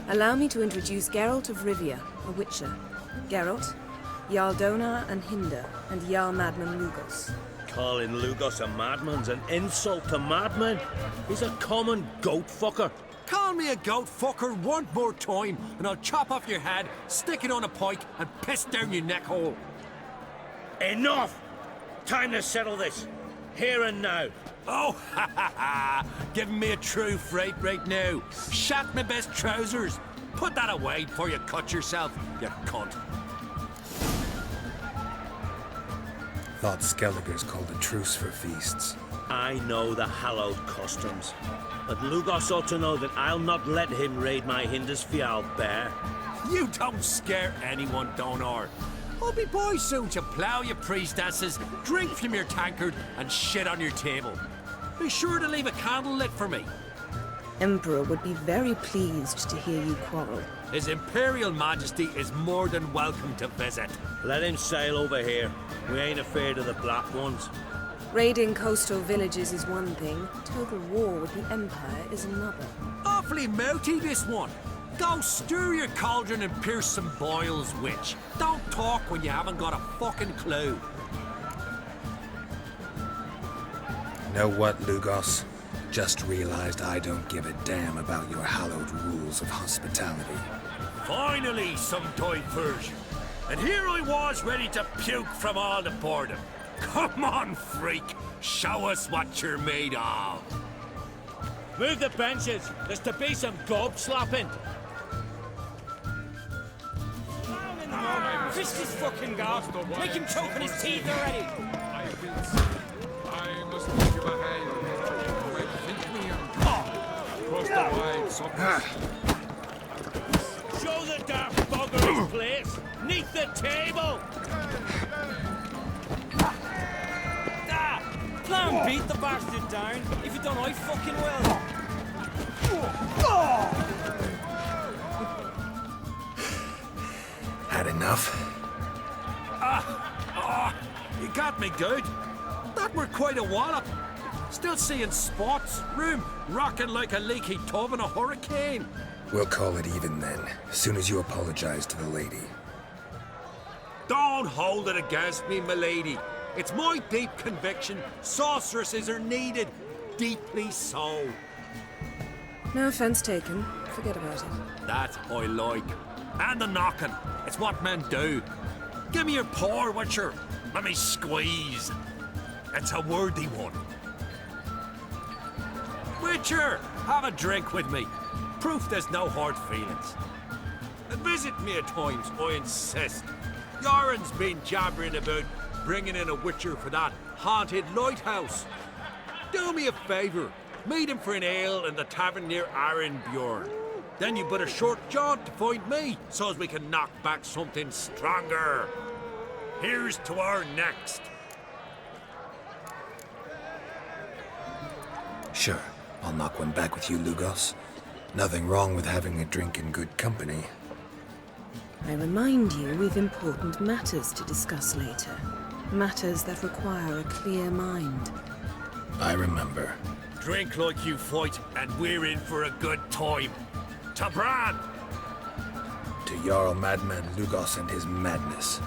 Allow me to introduce Geralt of Rivia, a witcher. Geralt, Jarl Donar and Hinder, and Jarl Madman Lugos. Calling Lugos a madman's an insult to madmen. He's a common goat fucker. Call me a goat fucker one more time, and I'll chop off your head, stick it on a pike, and piss down your neck hole. Enough! Time to settle this. Here and now. Oh, ha ha ha! Giving me a true fright right now. Shat my best trousers. Put that away before you cut yourself, you cunt. Thought Skellige's called a truce for feasts. I know the hallowed customs, but Lugos ought to know that I'll not let him raid my Hindisfial bear. You don't scare anyone, Donar. I'll be boy soon to plough your priestesses, drink from your tankard, and shit on your table. Be sure to leave a candle lit for me. Emperor would be very pleased to hear you quarrel. His Imperial Majesty is more than welcome to visit. Let him sail over here. We ain't afraid of the Black Ones. Raiding coastal villages is one thing. Total war with the Empire is another. Awfully mouty, this one. Go stir your cauldron and pierce some boils, witch. Don't talk when you haven't got a fucking clue. Know what, Lugos? Just realized I don't give a damn about your hallowed rules of hospitality. Finally, some diversion. And here I was ready to puke from all the boredom. Come on, freak. Show us what you're made of. Move the benches. There's to be some gob slapping. Fist this fucking guard. Make him choke on his teeth already. I must think of a hand. Across the wide sockets. Show the dark bugger his place. Neath the table. Plan beat the bastard down. If you don't, I fucking will. Had enough? You got me good. That were quite a wallop. Still seeing spots, room rocking like a leaky tub in a hurricane. We'll call it even then, as soon as you apologize to the lady. Don't hold it against me, milady. It's my deep conviction sorceresses are needed. Deeply so. No offense taken. Forget about it. That I like. And the knocking. It's what men do. Give me your paw, Witcher. Let me squeeze. It's a worthy one. Witcher, have a drink with me. Proof there's no hard feelings. And visit me at times, I insist. Yoren's been jabbering about bringing in a Witcher for that haunted lighthouse. Do me a favour. Meet him for an ale in the tavern near Arenbjorn. Then you but a short jaunt to find me, so as we can knock back something stronger. Here's to our next. Sure, I'll knock one back with you, Lugos. Nothing wrong with having a drink in good company. I remind you we've important matters to discuss later. Matters that require a clear mind. I remember. Drink like you fight, and we're in for a good time. To Bran! To Jarl Madman Lugos and his madness.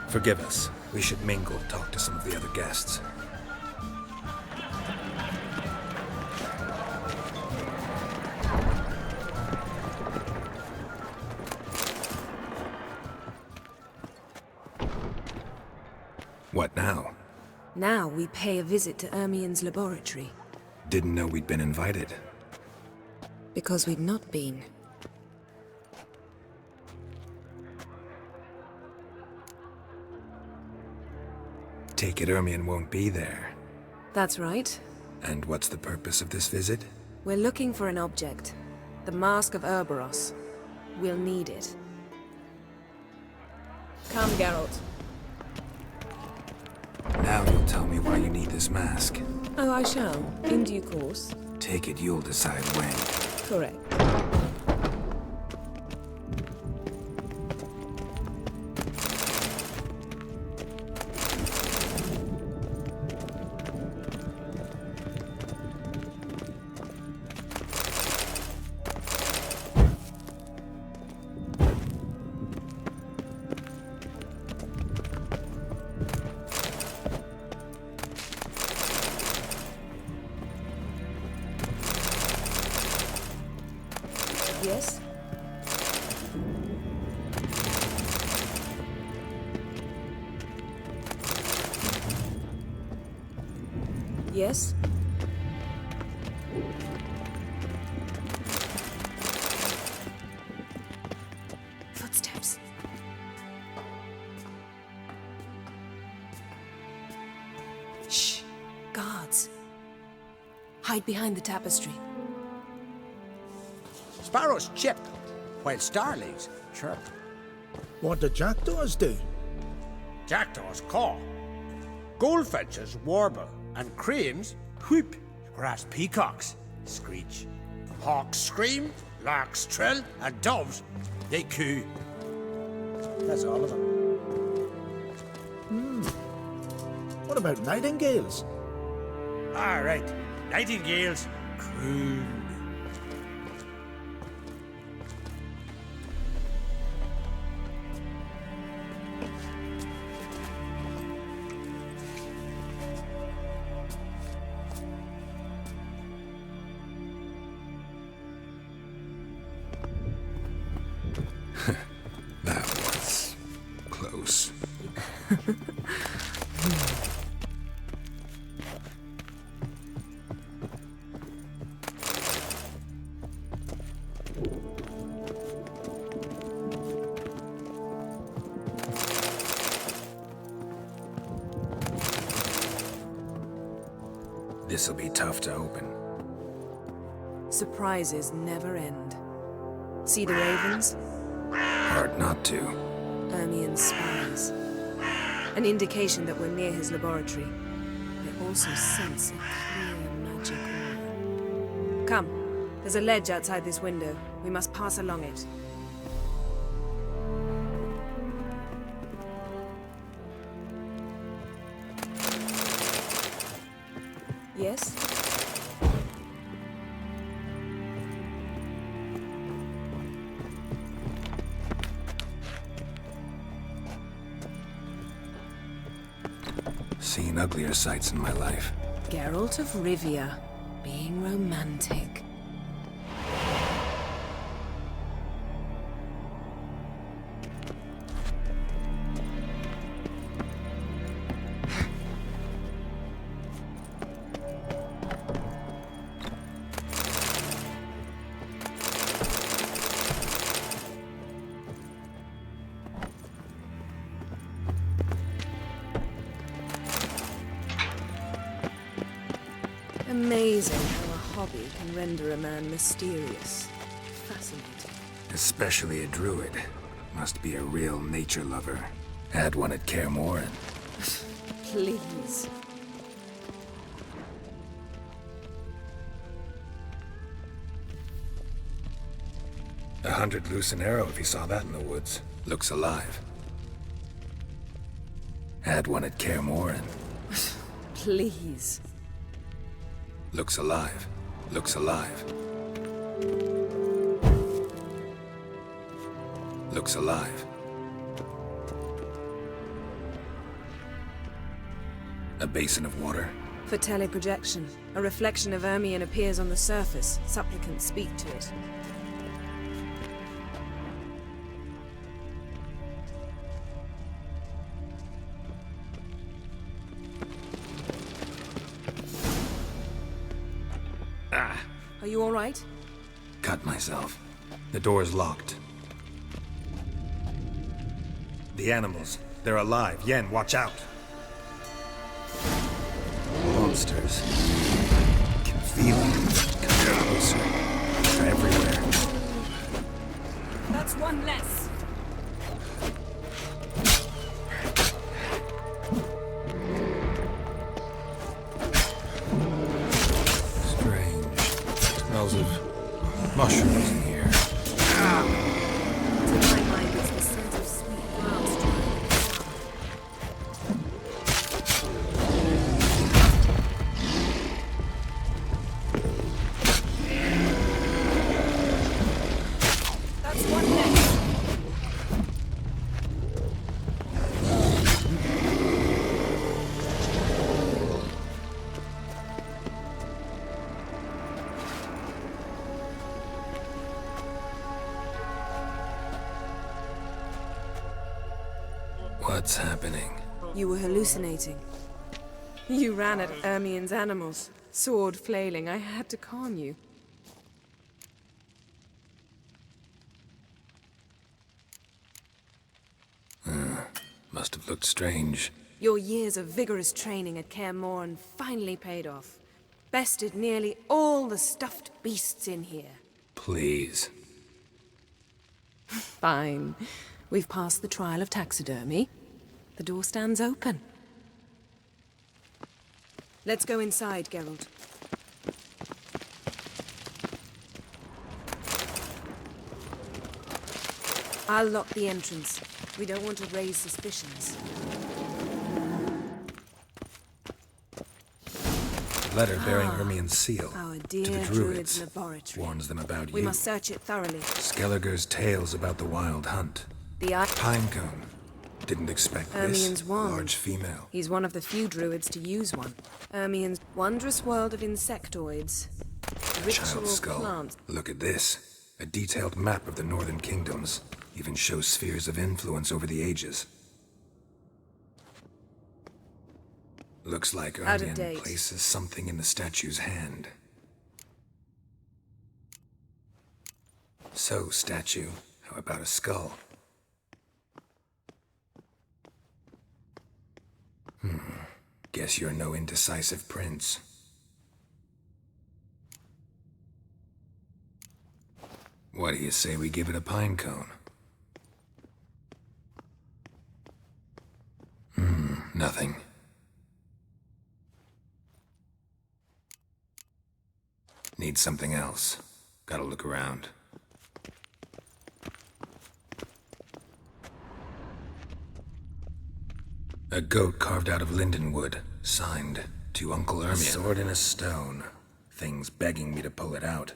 Forgive us. We should mingle, talk to some of the other guests. What now? Now we pay a visit to Ermien's laboratory. Didn't know we'd been invited. Because we've not been. Take it Ermien won't be there. That's right. And what's the purpose of this visit? We're looking for an object. The Mask of Ouroboros. We'll need it. Come, Geralt. Now you'll tell me why you need this mask. Oh, I shall. In due course. Take it you'll decide when. Correct. Yes? Yes? Footsteps. Shh. Guards. Hide behind the tapestry. Sparrows chip, while starlings chirp. What do jackdaws do? Jackdaws caw. Goldfinches warble, and cranes whoop, whereas peacocks screech. Hawks scream, larks trill, and doves, they coo. That's all of them. What about nightingales? All right, nightingales croon. That was close. This'll be tough to open. Surprises never end. See the ravens? Hard not to. Ermien's spies. An indication that we're near his laboratory. I also sense a clear magic aura. Come. There's a ledge outside this window. We must pass along it. Yes? Seen uglier sights in my life. Geralt of Rivia, being romantic. Amazing how a hobby can render a man mysterious. Fascinating. Especially a druid. Must be a real nature lover. Had one at Kaer Morhen. Please. A 100 loose an arrow if he saw that in the woods. Looks alive. Had one at Kaer Morhen. Please. Looks alive. Looks alive. Looks alive. A basin of water? For teleprojection, a reflection of Ermion appears on the surface. Supplicants speak to it. Ah! Are you all right? Cut myself. The door's locked. The animals. They're alive. Yen, watch out! Monsters. Can feel them. Come closer. They're everywhere. That's one less. Strange. Smells of mushrooms in here. To my mind, it's the scent of sweet grass drying. That's one less. What's happening? You were hallucinating. You ran at Ermion's animals, sword flailing. I had to calm you. Must have looked strange. Your years of vigorous training at Kaer Morhen finally paid off. Bested nearly all the stuffed beasts in here. Please. Fine. We've passed the trial of taxidermy. The door stands open. Let's go inside, Geralt. I'll lock the entrance. We don't want to raise suspicions. Letter bearing Ermion's seal Our to dear the Druids. laboratory. Warns them about We you. must search it thoroughly. Skellige's tales about the wild hunt. The Pinecone. Didn't expect Ermion's this. wand. Large female. He's one of the few druids to use one. Ermion's wondrous world of insectoids. Ritual Child skull. plants. Look at this. A detailed map of the northern kingdoms. Even shows spheres of influence over the ages. Looks like Out of Ermion date. places something in the statue's hand. So, statue, how about a skull? Guess you're no indecisive prince. What do you say we give it a pine cone? Nothing. Need something else. Gotta look around. A goat carved out of linden wood, signed to Uncle Ermion. A sword in a stone. Things begging me to pull it out.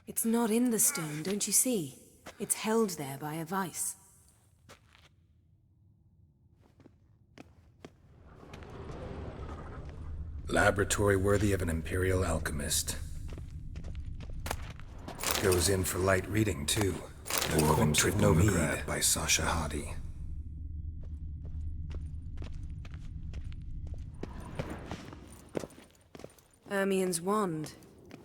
It's not in the stone, don't you see? It's held there by a vice. Laboratory worthy of an imperial alchemist. Goes in for light reading, too. The Corpse of Novigrad by Sasha Hadi. Ermion's wand.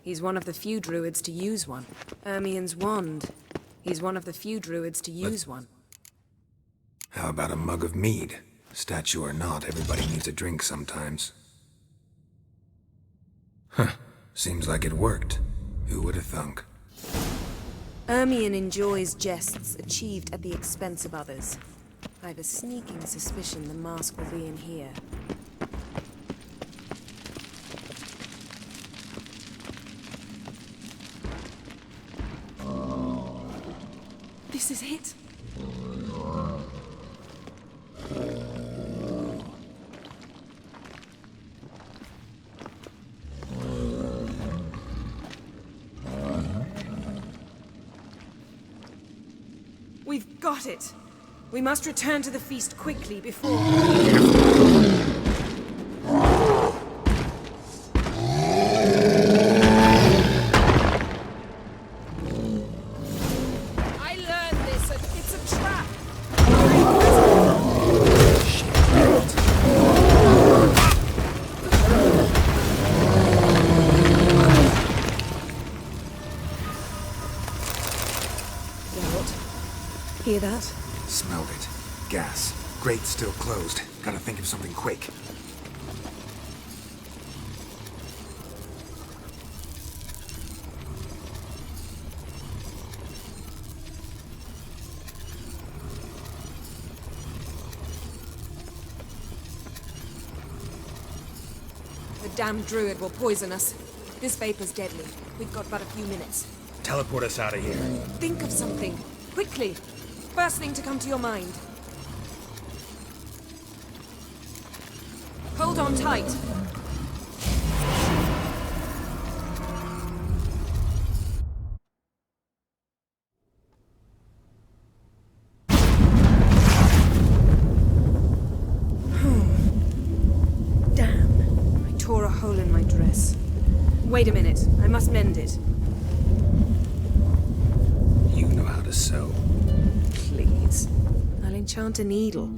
He's one of the few druids to use one. Ermion's wand. He's one of the few druids to use one. How about a mug of mead? Statue or not, everybody needs a drink sometimes. Huh. Seems like it worked. Who would have thunk? Ermion enjoys jests achieved at the expense of others. I've a sneaking suspicion the mask will be in here. This is it. We've got it. We must return to the feast quickly before... I learned this. It's a trap. Hear that? Smelled it. Gas. Grate still closed. Gotta think of something quick. The damned druid will poison us. This vapor's deadly. We've got but a few minutes. Teleport us out of here. Think of something. Quickly. First thing to come to your mind. Hold on tight. Damn. I tore a hole in my dress. Wait a minute. I must mend it. You know how to sew. Please. I'll enchant a needle.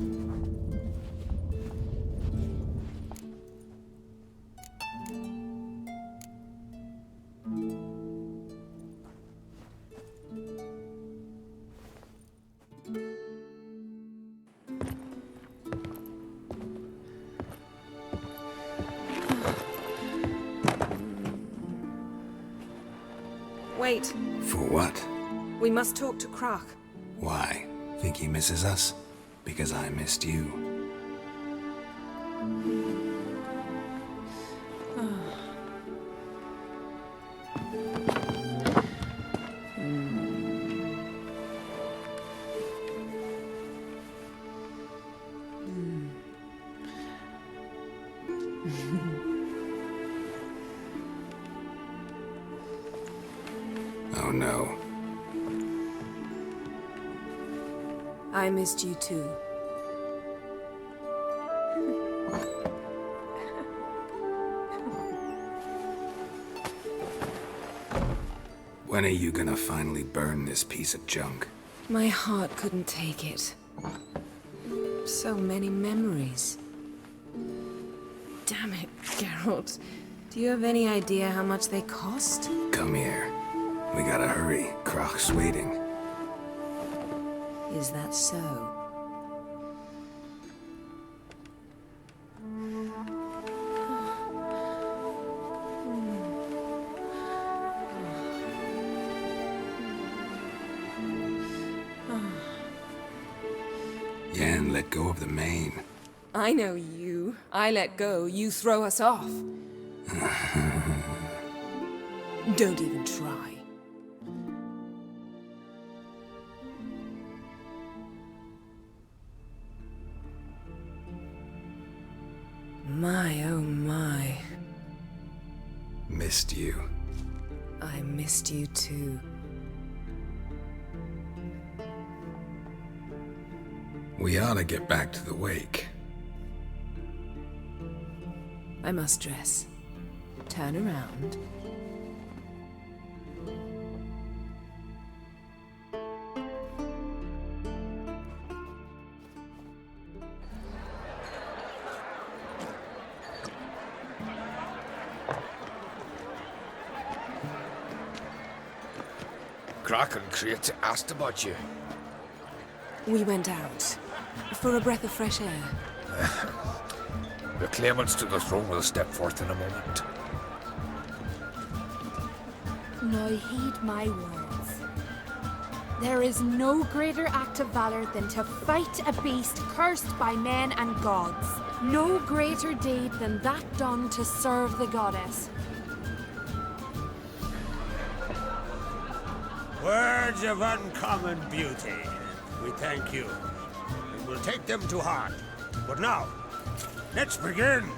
Wait. For what? We must talk to Croc. Why? Think he misses us? Because I missed you. Oh no. I missed you too. When are you gonna finally burn this piece of junk? My heart couldn't take it. So many memories. Damn it, Geralt. Do you have any idea how much they cost? Come here. We gotta hurry. Croc's waiting. Is that so? Yen let go of the mane. I know you. I let go, you throw us off. Don't even try. My, oh my. Missed you. I missed you too. We ought to get back to the wake. I must dress. Turn around. Croc and Crate asked about you. We went out. For a breath of fresh air. The claimants to the throne will step forth in a moment. Now heed my words. There is no greater act of valor than to fight a beast cursed by men and gods. No greater deed than that done to serve the goddess. Words of uncommon beauty. We thank you. And we'll take them to heart. But now, let's begin.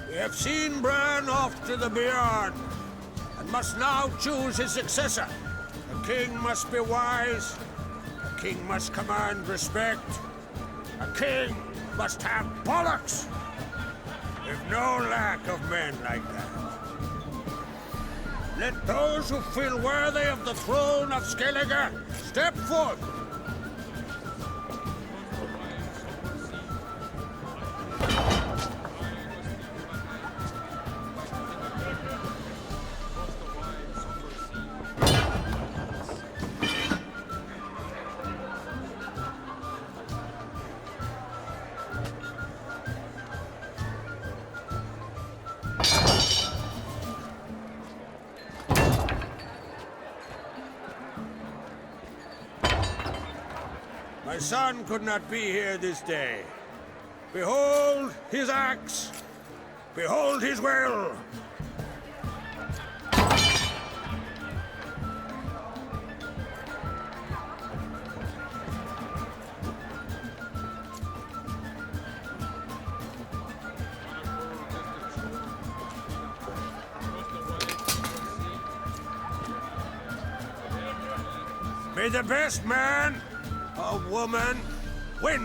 We have seen Bran off to the beyond, and must now choose his successor. A king must be wise, a king must command respect. A king must have bollocks. We've no lack of men like that. Let those who feel worthy of the throne of Skellige step forth. My son could not be here this day. Behold his axe. Behold his will. May the best man or woman win.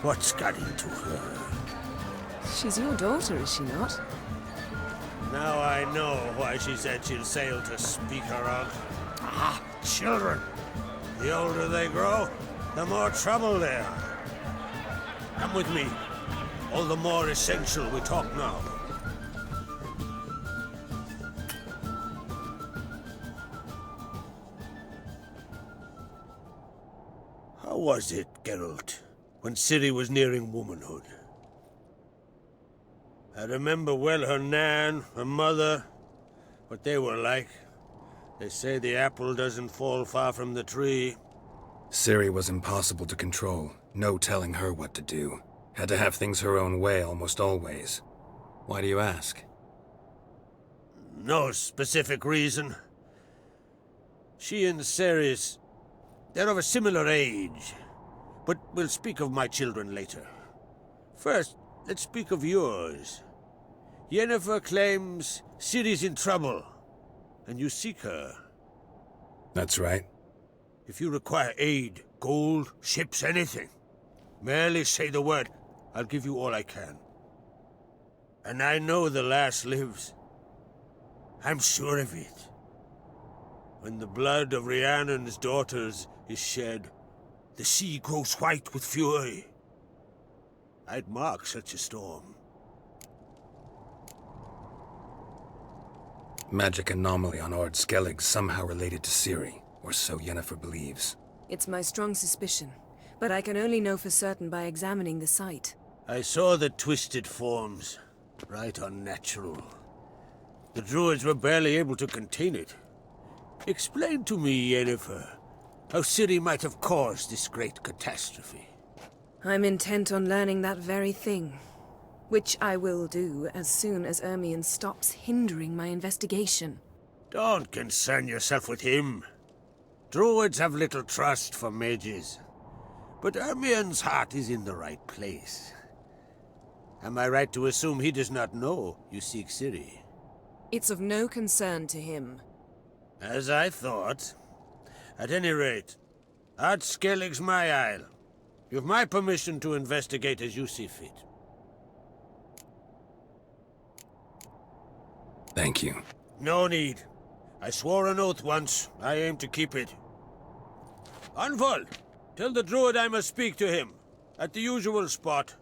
What's got into her? She's your daughter, is she not? Now I know why she said she'll sail to speak her of. Ah, children. The older they grow, the more trouble they are. Come with me. All the more essential we talk now. How was it, Geralt, when Ciri was nearing womanhood? I remember well her nan, her mother, what they were like. They say the apple doesn't fall far from the tree. Ciri was impossible to control. No telling her what to do. Had to have things her own way almost always. Why do you ask? No specific reason. She and Ceres, they're of a similar age. But we'll speak of my children later. First, let's speak of yours. Yennefer claims Ciri's in trouble, and you seek her. That's right. If you require aid, gold, ships, anything, merely say the word. I'll give you all I can. And I know the lass lives. I'm sure of it. When the blood of Rhiannon's daughters is shed, the sea grows white with fury. I'd mark such a storm. Magic anomaly on Ord Skellig somehow related to Ciri, or so Yennefer believes. It's my strong suspicion, but I can only know for certain by examining the site. I saw the twisted forms. Right unnatural. The druids were barely able to contain it. Explain to me, Yennefer, how Ciri might have caused this great catastrophe. I'm intent on learning that very thing, which I will do as soon as Ermion stops hindering my investigation. Don't concern yourself with him. Druids have little trust for mages, but Ermion's heart is in the right place. Am I right to assume he does not know you seek Ciri? It's of no concern to him. As I thought. At any rate, Ard Skellig's my isle. You've my permission to investigate as you see fit. Thank you. No need. I swore an oath once. I aim to keep it. Anvol, tell the druid I must speak to him. At the usual spot.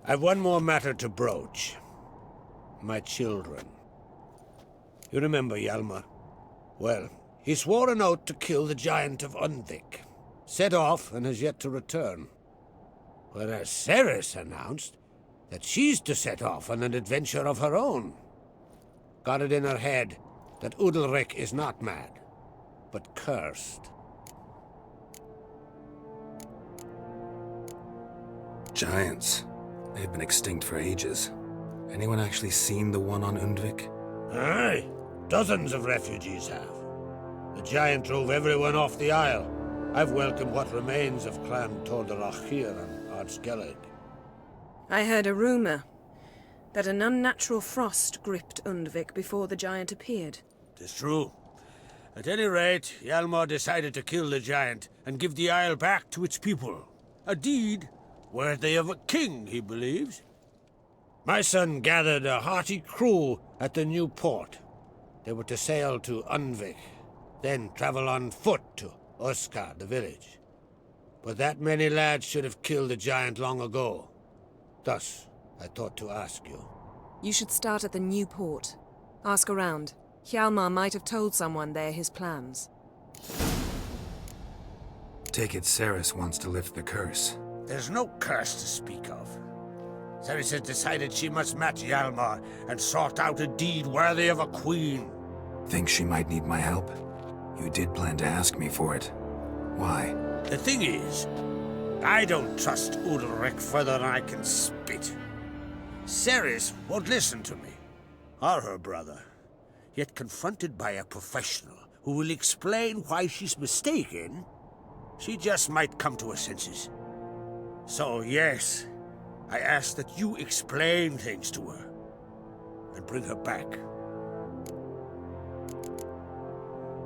I've one more matter to broach. My children. You remember Hjalmar? Well, he swore an oath to kill the giant of Undvik. Set off and has yet to return. Whereas Ceres announced that she's to set off on an adventure of her own. Got it in her head that Udalric is not mad, but cursed. Giants. They've been extinct for ages. Anyone actually seen the one on Undvik? Aye. Dozens of refugees have. The giant drove everyone off the isle. I've welcomed what remains of Clan Tordarach here on Skellige? I heard a rumor that an unnatural frost gripped Undvik before the giant appeared. Tis true. At any rate, Hjalmar decided to kill the giant and give the isle back to its people. A deed worthy of a king, he believes. My son gathered a hearty crew at the new port. They were to sail to Undvik, then travel on foot to Oskar, the village. But that many lads should have killed the giant long ago. Thus, I thought to ask you. You should start at the new port. Ask around. Hjalmar might have told someone there his plans. Take it Ceres wants to lift the curse. There's no curse to speak of. Ceres has decided she must match Hjalmar and sort out a deed worthy of a queen. Think she might need my help? You did plan to ask me for it. Why? The thing is, I don't trust Udalric further than I can spit. Ceres won't listen to me, or her brother. Yet confronted by a professional who will explain why she's mistaken, she just might come to her senses. So yes, I ask that you explain things to her and bring her back.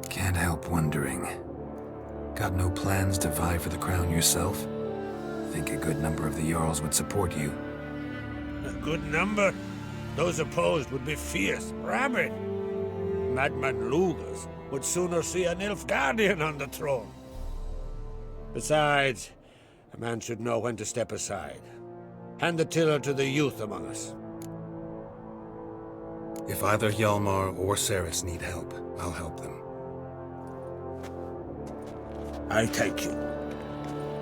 Can't help wondering. Got no plans to vie for the crown yourself? Think a good number of the Jarls would support you. A good number? Those opposed would be fierce, rabid. Madman Lugas would sooner see a Nilfgaardian on the throne. Besides, a man should know when to step aside. Hand the tiller to the youth among us. If either Hjalmar or Ceres need help, I'll help them. I thank you.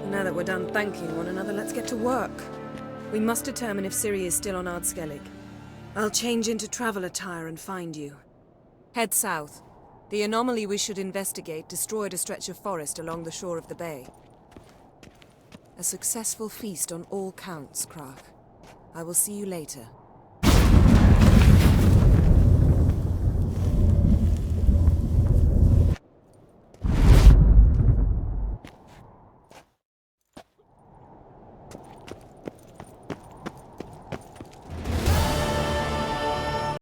Now that we're done thanking one another, let's get to work. We must determine if Ciri is still on Skellige. I'll change into travel attire and find you. Head south. The anomaly we should investigate destroyed a stretch of forest along the shore of the bay. A successful feast on all counts, Krak. I will see you later.